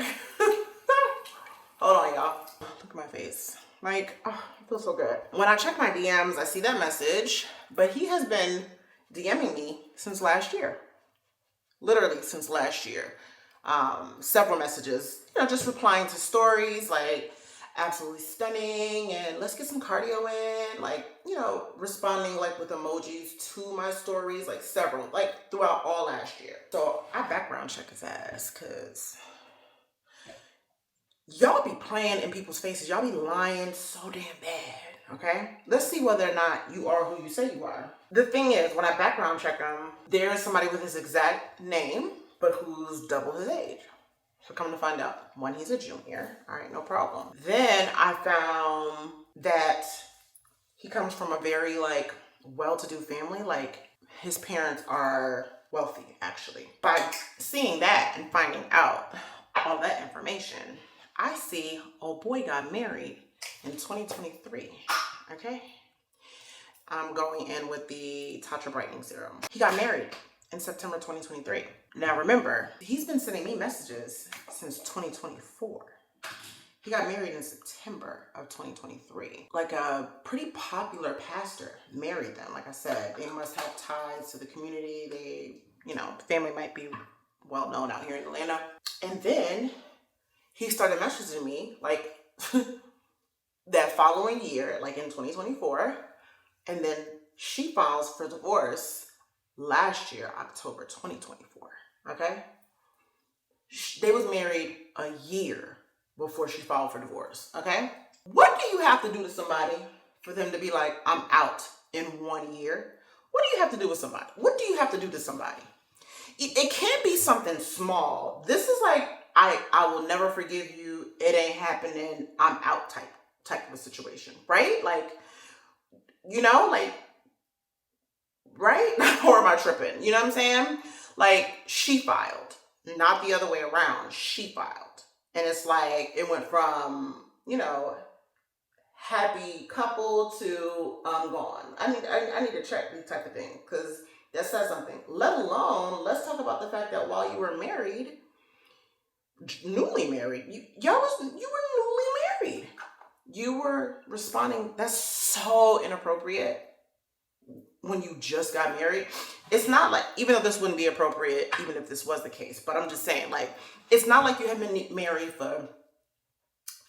Hold on, y'all. Look at my face. Like, oh, I feel so good. When I check my DMs, I see that message, but he has been DMing me since last year. Literally since last year. Several messages, you know, just replying to stories like absolutely stunning and let's get some cardio in, like, you know, responding like with emojis to my stories, like several, like throughout all last year. So I background check his ass because y'all be playing in people's faces. Y'all be lying so damn bad, okay? Let's see whether or not you are who you say you are. The thing is, when I background check him, there is somebody with his exact name, but who's double his age. So come to find out, one, he's a junior. All right, no problem. Then I found that he comes from a very like well-to-do family. Like his parents are wealthy, actually. By seeing that and finding out all that information, I see, oh boy got married in 2023, okay? I'm going in with the Tatcha Brightening Serum. He got married in September 2023. Now remember, he's been sending me messages since 2024. He got married in September of 2023. Like a pretty popular pastor married them. Like I said, they must have ties to the community. They, family might be well known out here in Atlanta. And then he started messaging me like that following year, like in 2024. And then she files for divorce last year, October 2024. Okay? They was married a year before she filed for divorce. Okay? What do you have to do to somebody for them to be like, I'm out in 1 year? What do you have to do with somebody? What do you have to do to somebody? It can't be something small. This is like, I will never forgive you. It ain't happening. I'm out type of a situation, right? Like, right? Or am I tripping? You know what I'm saying? Like, she filed, not the other way around. She filed. And it's like, it went from, happy couple to gone. I need to check these type of thing because that says something. Let alone, let's talk about the fact that while you were married, newly married, you were newly married. You were responding. That's so inappropriate when you just got married. It's not like, even though this wouldn't be appropriate, even if this was the case, but I'm just saying, like, it's not like you have been married for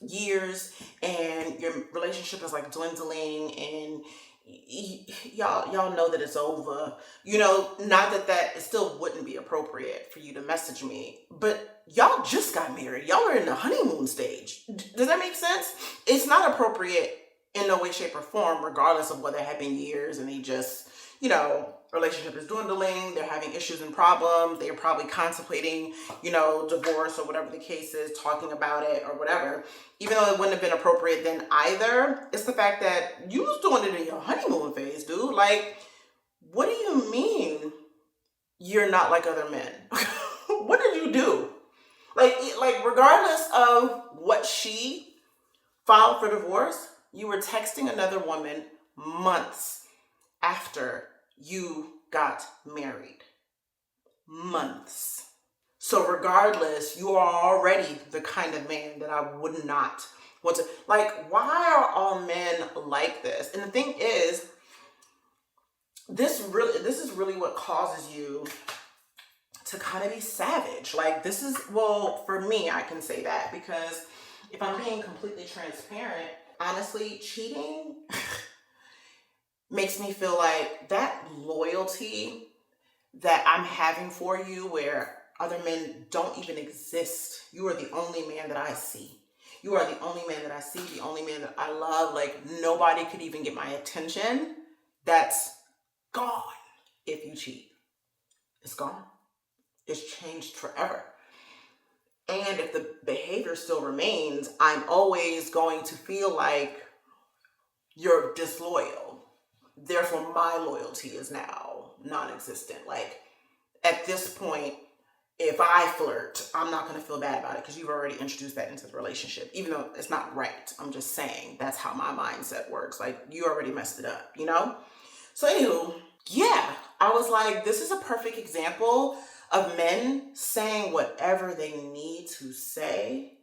years and your relationship is like dwindling and y'all know that it's over. Not that it still wouldn't be appropriate for you to message me, but y'all just got married. Y'all are in the honeymoon stage. Does that make sense? It's not appropriate in no way, shape, or form, regardless of whether it had been years and they just, relationship is dwindling, they're having issues and problems, they're probably contemplating, divorce or whatever the case is, talking about it or whatever. Even though it wouldn't have been appropriate then either, it's the fact that you was doing it in your honeymoon phase, dude. Like, what do you mean you're not like other men? What did you do? Like, regardless of what she filed for divorce, you were texting another woman months after you got married. Months. So regardless, you are already the kind of man that I would not want to, like, why are all men like this? And the thing is, this is really what causes you to kind of be savage. Like, this is, well, for me, I can say that because if I'm being completely transparent, honestly, cheating makes me feel like that loyalty that I'm having for you, where other men don't even exist. You are the only man that I see. You are the only man that I see, the only man that I love. Like, nobody could even get my attention. That's gone if you cheat. It's gone. It's changed forever. And if the behavior still remains, I'm always going to feel like you're disloyal. Therefore, my loyalty is now non-existent. Like, at this point, if I flirt, I'm not going to feel bad about it because you've already introduced that into the relationship, even though it's not right. I'm just saying that's how my mindset works. Like, you already messed it up, So anywho, yeah, I was like, this is a perfect example of men saying whatever they need to say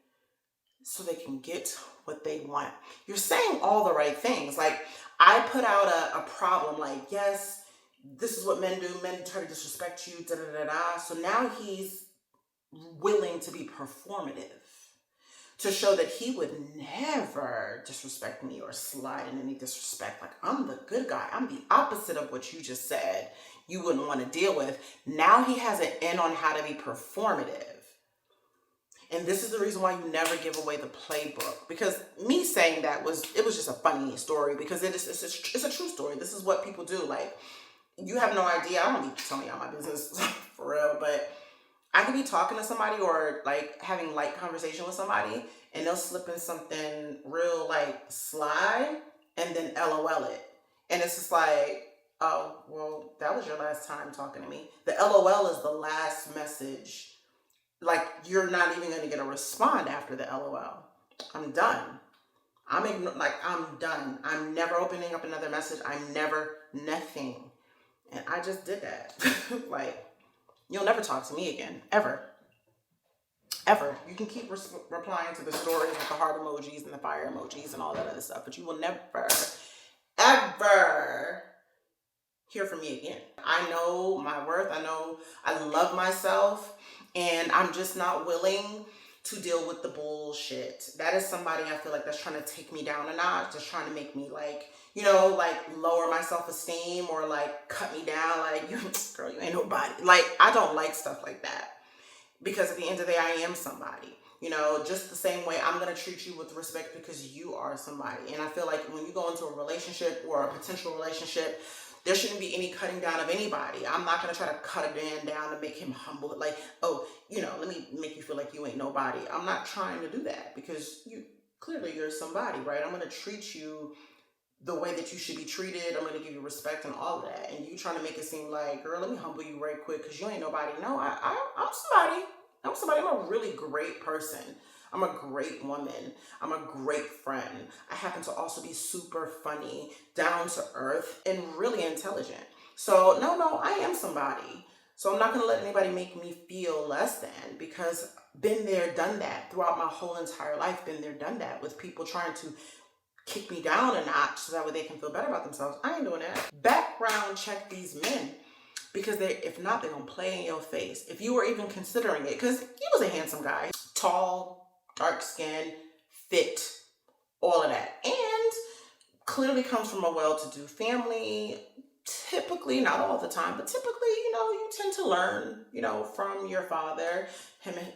so they can get what they want. You're saying all the right things. Like, I put out a problem like, yes, this is what men do. Men try to disrespect you, da da da da. So now he's willing to be performative to show that he would never disrespect me or slide in any disrespect. Like, I'm the good guy. I'm the opposite of what you just said you wouldn't want to deal with. Now he has an in on how to be performative. And this is the reason why you never give away the playbook. Because me saying that was just a funny story, because it's a true story. This is what people do. Like, you have no idea. I don't be telling y'all my business for real, but I could be talking to somebody or like having light conversation with somebody and they'll slip in something real like sly and then LOL it. And it's just like, Oh, well, that was your last time talking to me. The LOL is the last message. Like, you're not even going to get a respond after the LOL. I'm done. I'm done. I'm never opening up another message. I'm never nothing. And I just did that. Like, you'll never talk to me again. Ever. Ever. You can keep replying to the stories with the heart emojis and the fire emojis and all that other stuff, but you will never, ever hear from me again. I know my worth. I know I love myself, and I'm just not willing to deal with the bullshit. That is somebody I feel like that's trying to take me down a notch, just trying to make me like, like lower my self-esteem or like cut me down. Like, girl, you ain't nobody. Like, I don't like stuff like that. Because at the end of the day, I am somebody. Just the same way I'm going to treat you with respect because you are somebody. And I feel like when you go into a relationship or a potential relationship, there shouldn't be any cutting down of anybody. I'm not going to try to cut a man down to make him humble. Like, oh, let me make you feel like you ain't nobody. I'm not trying to do that because you're somebody, right? I'm going to treat you the way that you should be treated. I'm going to give you respect and all of that. And you trying to make it seem like, girl, let me humble you right quick because you ain't nobody. No, I'm somebody. I'm somebody. I'm a really great person. I'm a great woman. I'm a great friend. I happen to also be super funny, down to earth, and really intelligent. So no, I am somebody. So I'm not going to let anybody make me feel less than, because been there, done that throughout my whole entire life. Been there, done that with people trying to kick me down a notch so that way they can feel better about themselves. I ain't doing that. Background check these men, because if not, they're gonna play in your face. If you were even considering it, because he was a handsome guy, tall, dark skin, fit, all of that, and clearly comes from a well-to-do family. Typically, not all the time, but typically, you tend to learn, from your father.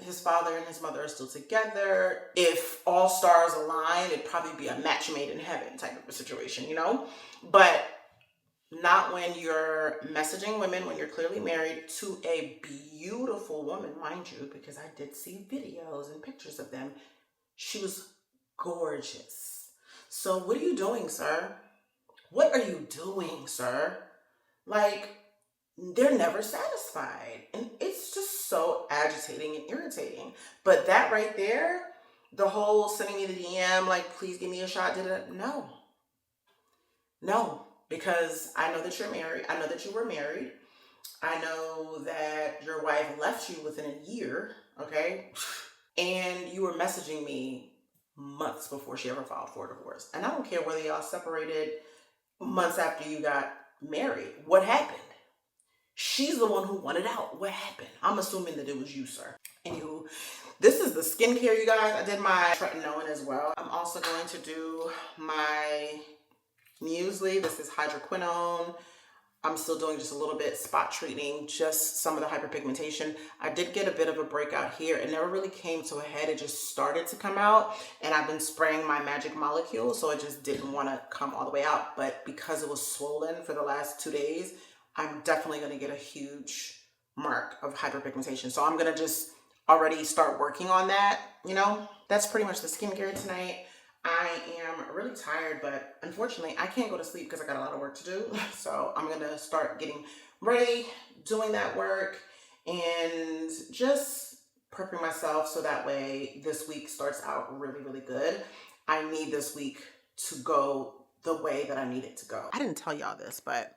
His father and his mother are still together. If all stars align, it'd probably be a match made in heaven type of a situation, But not when you're messaging women, when you're clearly married to a beautiful woman, mind you, because I did see videos and pictures of them. She was gorgeous. So what are you doing, sir? What are you doing, sir? Like, they're never satisfied. And it's just so agitating and irritating. But that right there, the whole sending me the DM, like, please give me a shot, no. No, because I know that you're married. I know that you were married. I know that your wife left you within a year, okay? And you were messaging me months before she ever filed for a divorce. And I don't care whether y'all separated months after you got married. What happened? She's the one who wanted out. What happened? I'm assuming that it was you, sir. Anywho, this is the skincare, you guys. I did my tretinoin as well. I'm also going to do my muesli. This is hydroquinone. I'm still doing just a little bit spot treating, just some of the hyperpigmentation. I did get a bit of a breakout here. It never really came to a head. It just started to come out, and I've been spraying my magic molecule, so it just didn't want to come all the way out. But because it was swollen for the last 2 days, I'm definitely going to get a huge mark of hyperpigmentation. So I'm going to just already start working on that. That's pretty much the skincare tonight. I am really tired, but unfortunately I can't go to sleep because I got a lot of work to do. So I'm going to start getting ready, doing that work, and just prepping myself so that way this week starts out really, really good. I need this week to go the way that I need it to go. I didn't tell y'all this, but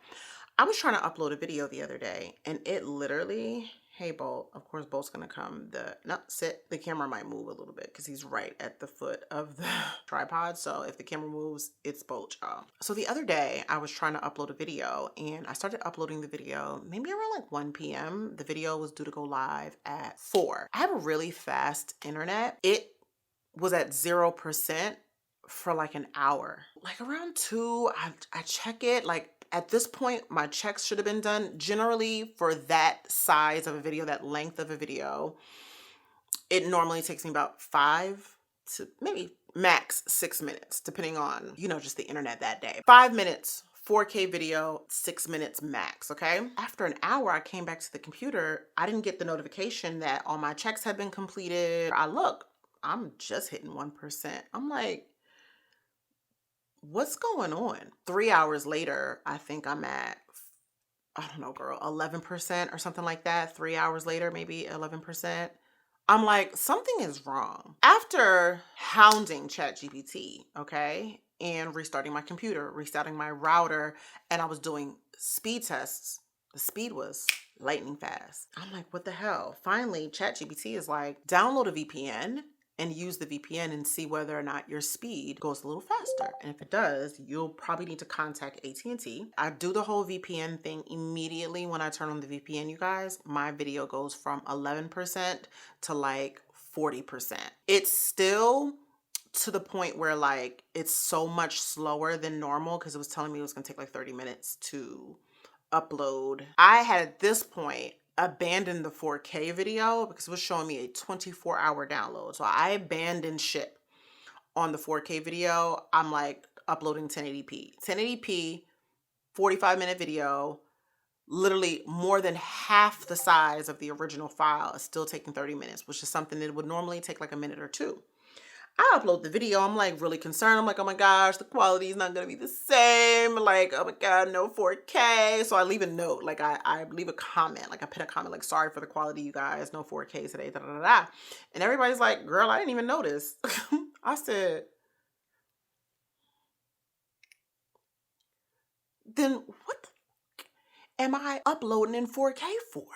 I was trying to upload a video the other day, and it literally, hey Bolt, of course Bolt's gonna come. The camera might move a little bit because he's right at the foot of the tripod. So if the camera moves, it's Bolt, y'all. So the other day I was trying to upload a video, and I started uploading the video maybe around like 1 p.m. The video was due to go live at 4. I have a really fast internet. It was at 0% for like an hour. Like around 2, I check it. Like at this point, my checks should have been done. Generally, for that size of a video, that length of a video, it normally takes me about 5 to maybe max 6 minutes, depending on, just the internet that day. 5 minutes, 4K video, 6 minutes max, okay? After an hour, I came back to the computer. I didn't get the notification that all my checks had been completed. I'm just hitting 1%. I'm like, what's going on? 3 hours later, I think I'm at I don't know, girl, 11% or something like that. 3 hours later, maybe 11%. I'm like, something is wrong. After hounding ChatGPT, okay, and restarting my computer, restarting my router, and I was doing speed tests, the speed was lightning fast. I'm like, what the hell? Finally, ChatGPT is like, download a VPN and use the VPN and see whether or not your speed goes a little faster. And if it does, you'll probably need to contact AT&T. I do the whole VPN thing immediately when I turn on the VPN, you guys. My video goes from 11% to like 40%. It's still to the point where like it's so much slower than normal because it was telling me it was going to take like 30 minutes to upload. I had at this point abandoned the 4K video because it was showing me a 24-hour download. So I abandoned ship on the 4K video. I'm like uploading 1080p. 1080p, 45-minute video, literally more than half the size of the original file is still taking 30 minutes, which is something that would normally take like a minute or two. I upload the video. I'm like really concerned. I'm like, oh my gosh, the quality is not going to be the same. Like, oh my God, no 4K. So I leave a note. Like I leave a comment. Like I put a comment like, sorry for the quality, you guys. No 4K today. Da, da, da, da. And everybody's like, girl, I didn't even notice. I said, then what am I uploading in 4K for?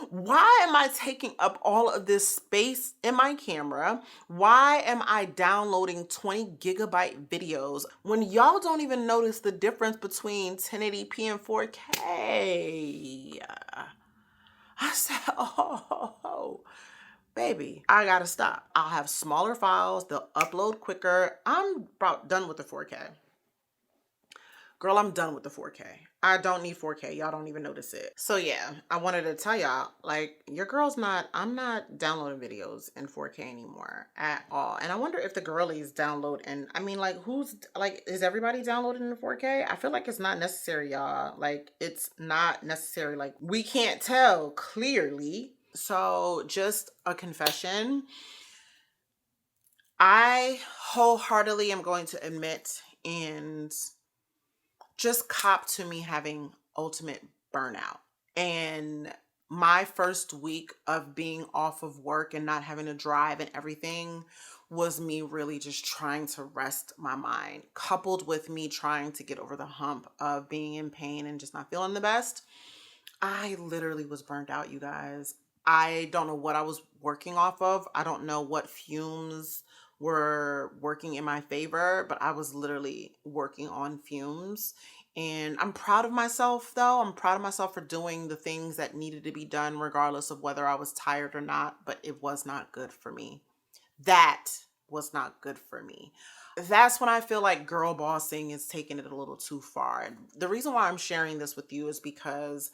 Why am I taking up all of this space in my camera? Why am I downloading 20 gigabyte videos when y'all don't even notice the difference between 1080p and 4K? I said, oh, baby, I gotta stop. I'll have smaller files, they'll upload quicker. I'm about done with the 4K. Girl, I'm done with the 4K. I don't need 4K. Y'all don't even notice it. So yeah, I wanted to tell y'all, like, I'm not downloading videos in 4K anymore at all. And I wonder if the girlies download and, I mean, like, is everybody downloading in 4K? I feel like it's not necessary, y'all. Like, it's not necessary. Like, we can't tell clearly. So just a confession. I wholeheartedly am going to admit and just cop to me having ultimate burnout. And my first week of being off of work and not having to drive and everything was me really just trying to rest my mind, coupled with me trying to get over the hump of being in pain and just not feeling the best. I literally was burned out, you guys. I don't know what I was working off of. I don't know what fumes were working in my favor, but I was literally working on fumes. And I'm proud of myself, though. I'm proud of myself for doing the things that needed to be done, regardless of whether I was tired or not, but it was not good for me. That was not good for me. That's when I feel like girl bossing is taking it a little too far. And the reason why I'm sharing this with you is because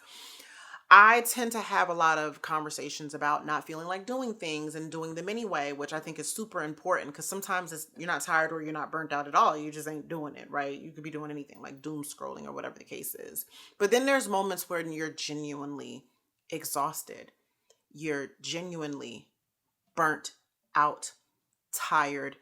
I tend to have a lot of conversations about not feeling like doing things and doing them anyway, which I think is super important because sometimes you're not tired or you're not burnt out at all. You just ain't doing it, right? You could be doing anything like doom scrolling or whatever the case is. But then there's moments when you're genuinely exhausted. You're genuinely burnt out, tired,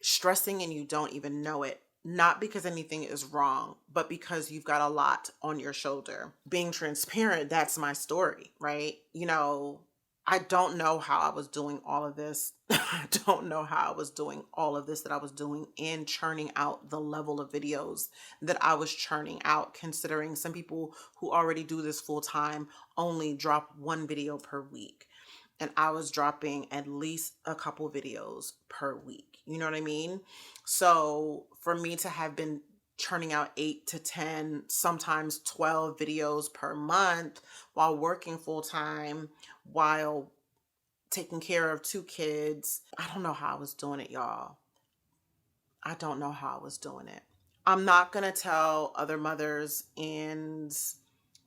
stressing, and you don't even know it. Not because anything is wrong, but because you've got a lot on your shoulder. Being transparent, that's my story, right? I don't know how I was doing all of this. I don't know how I was doing all of this that I was doing and churning out the level of videos that I was churning out, considering some people who already do this full time only drop one video per week. And I was dropping at least a couple videos per week. You know what I mean? So for me to have been churning out 8 to 10, sometimes 12 videos per month while working full time, while taking care of 2 kids, I don't know how I was doing it, y'all. I don't know how I was doing it. I'm not going to tell other mothers and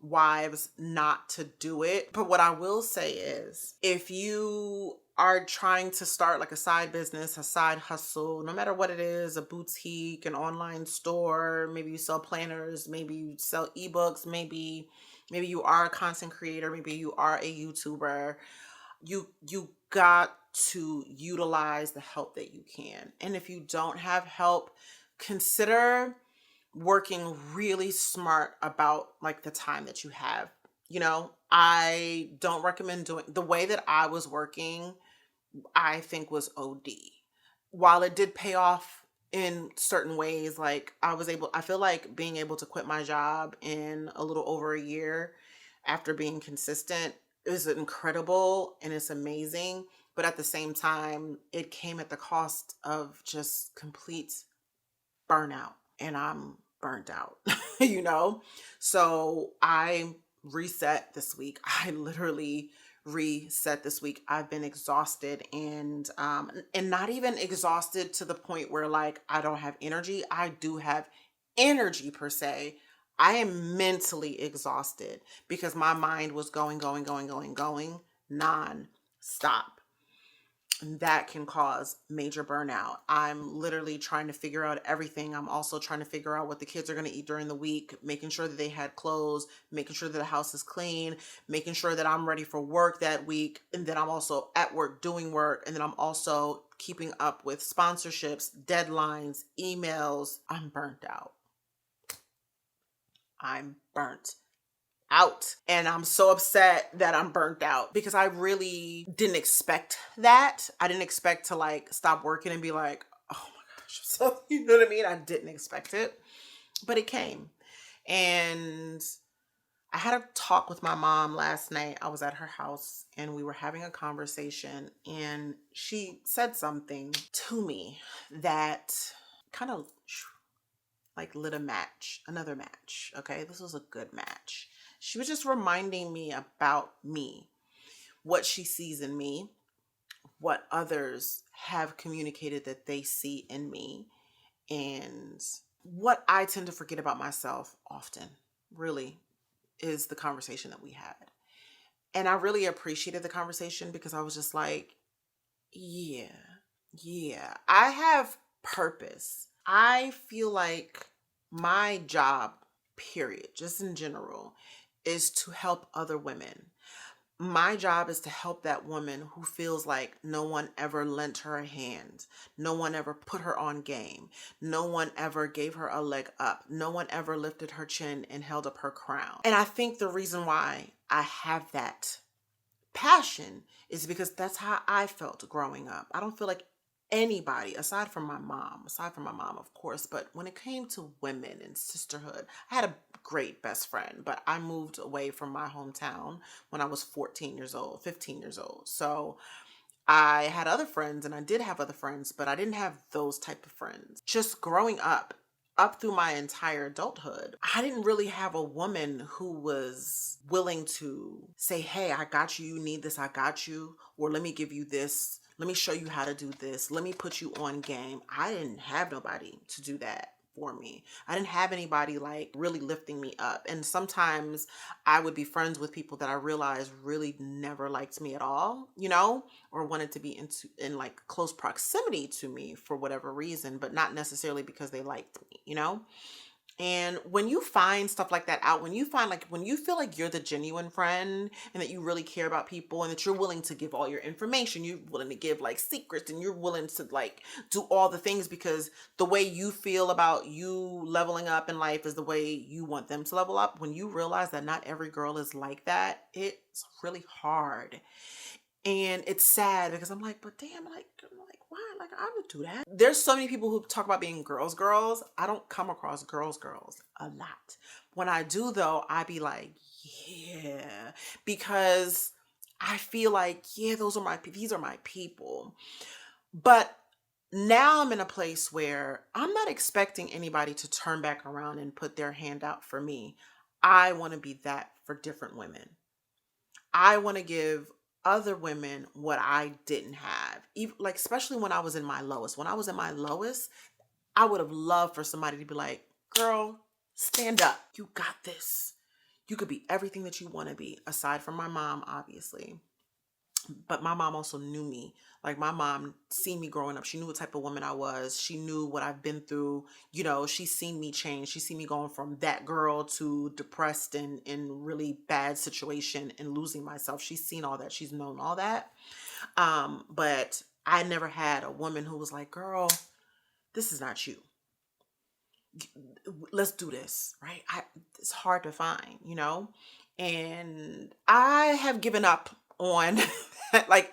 wives not to do it. But what I will say is, if you are trying to start like a side business, a side hustle, no matter what it is, a boutique, an online store, maybe you sell planners, maybe you sell ebooks, maybe you are a content creator, maybe you are a YouTuber, you got to utilize the help that you can. And if you don't have help, consider working really smart about like the time that you have. I don't recommend doing the way that I was working. I think was OD. While it did pay off in certain ways, like I feel like being able to quit my job in a little over a year after being consistent is incredible and it's amazing. But at the same time, it came at the cost of just complete burnout, and I'm burnt out, you know? So I reset this week. I literally reset this week. I've been exhausted and not even exhausted to the point where like I don't have energy. I do have energy per se. I am mentally exhausted because my mind was going non-stop. That can cause major burnout. I'm literally trying to figure out everything. I'm also trying to figure out what the kids are going to eat during the week, making sure that they had clothes, making sure that the house is clean, making sure that I'm ready for work that week. And then I'm also at work doing work. And then I'm also keeping up with sponsorships, deadlines, emails. I'm burnt out. I'm burnt out. And I'm so upset that I'm burnt out because I really didn't expect that. I didn't expect to like stop working and be like, oh my gosh. So, you know what I mean? I didn't expect it, but it came. And I had a talk with my mom last night. I was at her house and we were having a conversation and she said something to me that kind of like lit a match, another match. Okay. This was a good match. She was just reminding me about me, what she sees in me, what others have communicated that they see in me, and what I tend to forget about myself often, really, is the conversation that we had. And I really appreciated the conversation because I was just like, yeah, yeah, I have purpose. I feel like my job, period, just in general, is to help other women. My job is to help that woman who feels like no one ever lent her a hand. No one ever put her on game. No one ever gave her a leg up. No one ever lifted her chin and held up her crown. And I think the reason why I have that passion is because that's how I felt growing up. I don't feel like anybody aside from my mom, of course, but when it came to women and sisterhood, I had a great best friend, but I moved away from my hometown when I was 14 years old, 15 years old. So I had other friends and I did have other friends, but I didn't have those type of friends. Just growing up through my entire adulthood, I didn't really have a woman who was willing to say, hey, I got you. You need this. I got you. Or let me give you this. Let me show you how to do this. Let me put you on game. I didn't have nobody to do that for me. I didn't have anybody like really lifting me up. And sometimes I would be friends with people that I realized really never liked me at all, or wanted to be in like close proximity to me for whatever reason, but not necessarily because they liked me. And when you find stuff like that out, when you feel like you're the genuine friend and that you really care about people and that you're willing to give all your information, you're willing to give like secrets and you're willing to like do all the things because the way you feel about you leveling up in life is the way you want them to level up. When you realize that not every girl is like that, it's really hard. And it's sad because I'm like, but damn, like why? Like I would do that. There's so many people who talk about being girls. I don't come across girls a lot. When I do though, I be like, yeah, because I feel like, yeah, these are my people. But now I'm in a place where I'm not expecting anybody to turn back around and put their hand out for me. I want to be that for different women. I want to give other women what I didn't have. Even, like, especially when I was in my lowest. When I was in my lowest, I would have loved for somebody to be like, girl, stand up. You got this. You could be everything that you want to be, aside from my mom, obviously. But my mom also knew me. Like my mom seen me growing up. She knew what type of woman I was. She knew what I've been through. She's seen me change. She's seen me going from that girl to depressed and in really bad situation and losing myself. She's seen all that. She's known all that. But I never had a woman who was like, girl, this is not you. let's do this, right? It's hard to find, and I have given up on like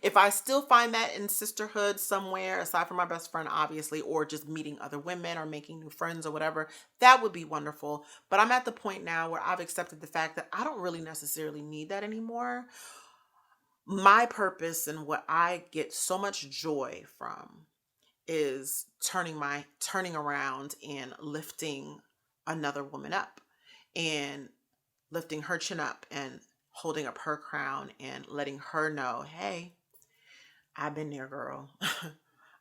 if I still find that in sisterhood somewhere aside from my best friend, obviously, or just meeting other women or making new friends or whatever, that would be wonderful. But I'm at the point now where I've accepted the fact that I don't really necessarily need that anymore. My purpose and what I get so much joy from is turning around and lifting another woman up, and lifting her chin up and holding up her crown and letting her know, hey, I've been there, girl.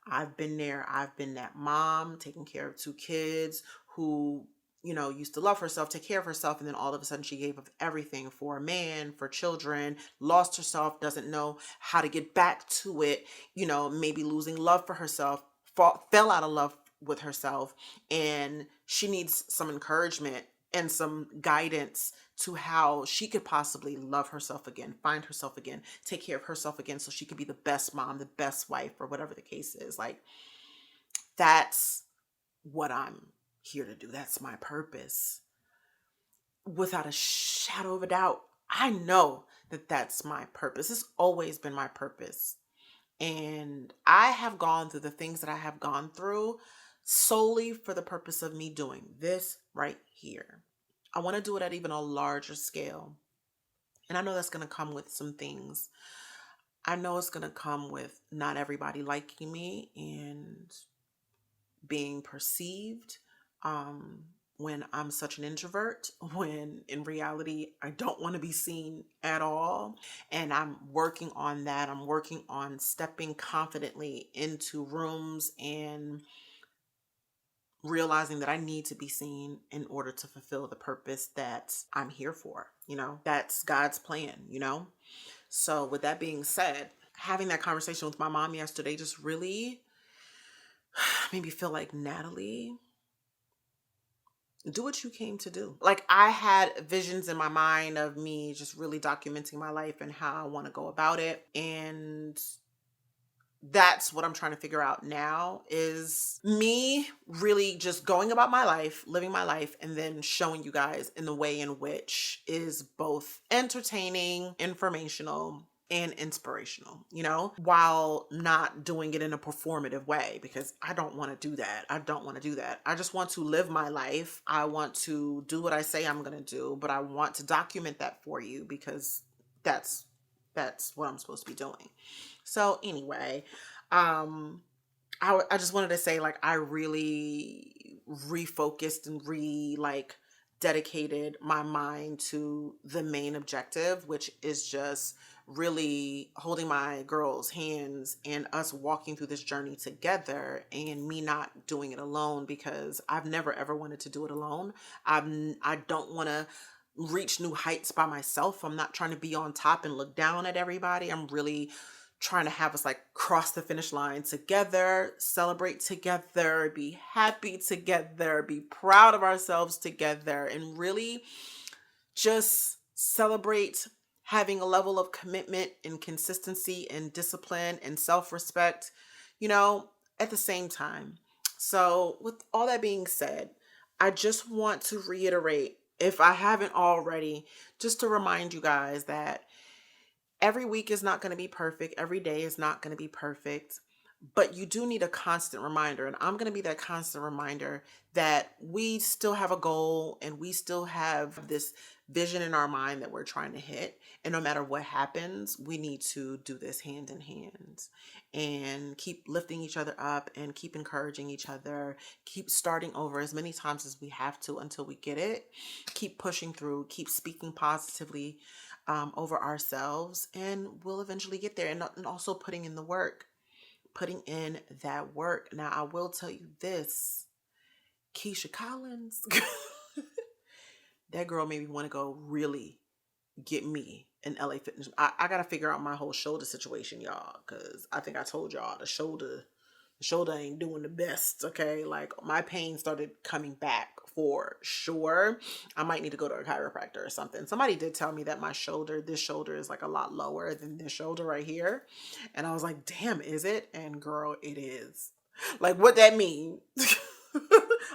I've been there. I've been that mom taking care of two kids who, used to love herself, take care of herself, and then all of a sudden she gave up everything for a man, for children, lost herself, doesn't know how to get back to it, maybe losing love for herself, fell out of love with herself, and she needs some encouragement and some guidance to how she could possibly love herself again, find herself again, take care of herself again so she could be the best mom, the best wife, or whatever the case is. Like, that's what I'm here to do. That's my purpose. Without a shadow of a doubt, I know that that's my purpose. It's always been my purpose. And I have gone through the things that I have gone through solely for the purpose of me doing this right here. I want to do it at even a larger scale. And I know that's going to come with some things. I know it's going to come with not everybody liking me and being perceived when I'm such an introvert, when in reality, I don't want to be seen at all. And I'm working on that. I'm working on stepping confidently into rooms and realizing that I need to be seen in order to fulfill the purpose that I'm here for. That's God's plan. So with that being said, having that conversation with my mom yesterday just really made me feel like, Natalie, do what you came to do. Like, I had visions in my mind of me just really documenting my life and how I want to go about it. And that's what I'm trying to figure out now, is me really just going about my life, living my life, and then showing you guys in the way in which is both entertaining, informational, and inspirational, while not doing it in a performative way, because I don't want to do that. I just want to live my life. I want to do what I say I'm going to do, but I want to document that for you because that's what I'm supposed to be doing. So anyway, I just wanted to say, like, I really refocused and dedicated my mind to the main objective, which is just really holding my girls' hands and us walking through this journey together, and me not doing it alone, because I've never ever wanted to do it alone. I don't want to reach new heights by myself. I'm not trying to be on top and look down at everybody. I'm really trying to have us cross the finish line together, celebrate together, be happy together, be proud of ourselves together, and really just celebrate having a level of commitment and consistency and discipline and self-respect, at the same time. So with all that being said, I just want to reiterate, if I haven't already, just to remind you guys that every week is not going to be perfect. Every day is not going to be perfect. But you do need a constant reminder. And I'm going to be that constant reminder that we still have a goal and we still have this vision in our mind that we're trying to hit. And no matter what happens, we need to do this hand in hand and keep lifting each other up and keep encouraging each other. Keep starting over as many times as we have to until we get it. Keep pushing through, keep speaking positively over ourselves, and we'll eventually get there. And also putting in the work. Putting in that work. Now, I will tell you this, Keisha Collins, that girl made me want to go really get me an LA Fitness. I got to figure out my whole shoulder situation, y'all, because I think I told y'all the shoulder ain't doing the best, okay? Like, my pain started coming back for sure. I might need to go to a chiropractor or something. Somebody did tell me that this shoulder is a lot lower than this shoulder right here. And I was like, damn, is it? And girl, it is. Like, what that mean?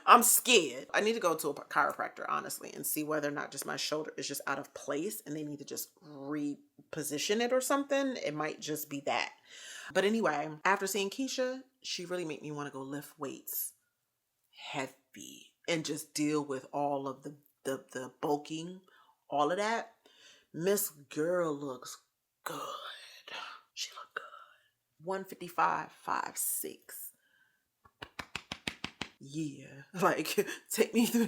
I'm scared. I need to go to a chiropractor, honestly, and see whether or not just my shoulder is just out of place and they need to just reposition it or something. It might just be that. But anyway, after seeing Keisha, she really made me want to go lift weights heavy and just deal with all of the bulking, all of that. Miss Girl looks good. She looked good. 155, 5'6". Yeah, like take me through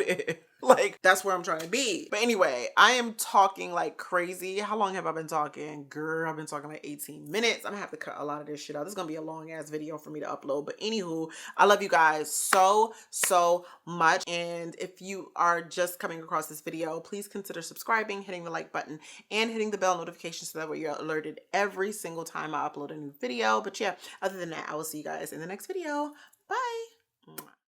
there. Like that's where I'm trying to be. But anyway, I am talking like crazy. How long have I been talking? Girl, I've been talking like 18 minutes. I'm gonna have to cut a lot of this shit out. This is gonna be a long ass video for me to upload. But anywho, I love you guys so much. And if you are just coming across this video, please consider subscribing, hitting the like button, and hitting the bell notification so that way you're alerted every single time I upload a new video. But yeah, other than that, I will see you guys in the next video. Bye.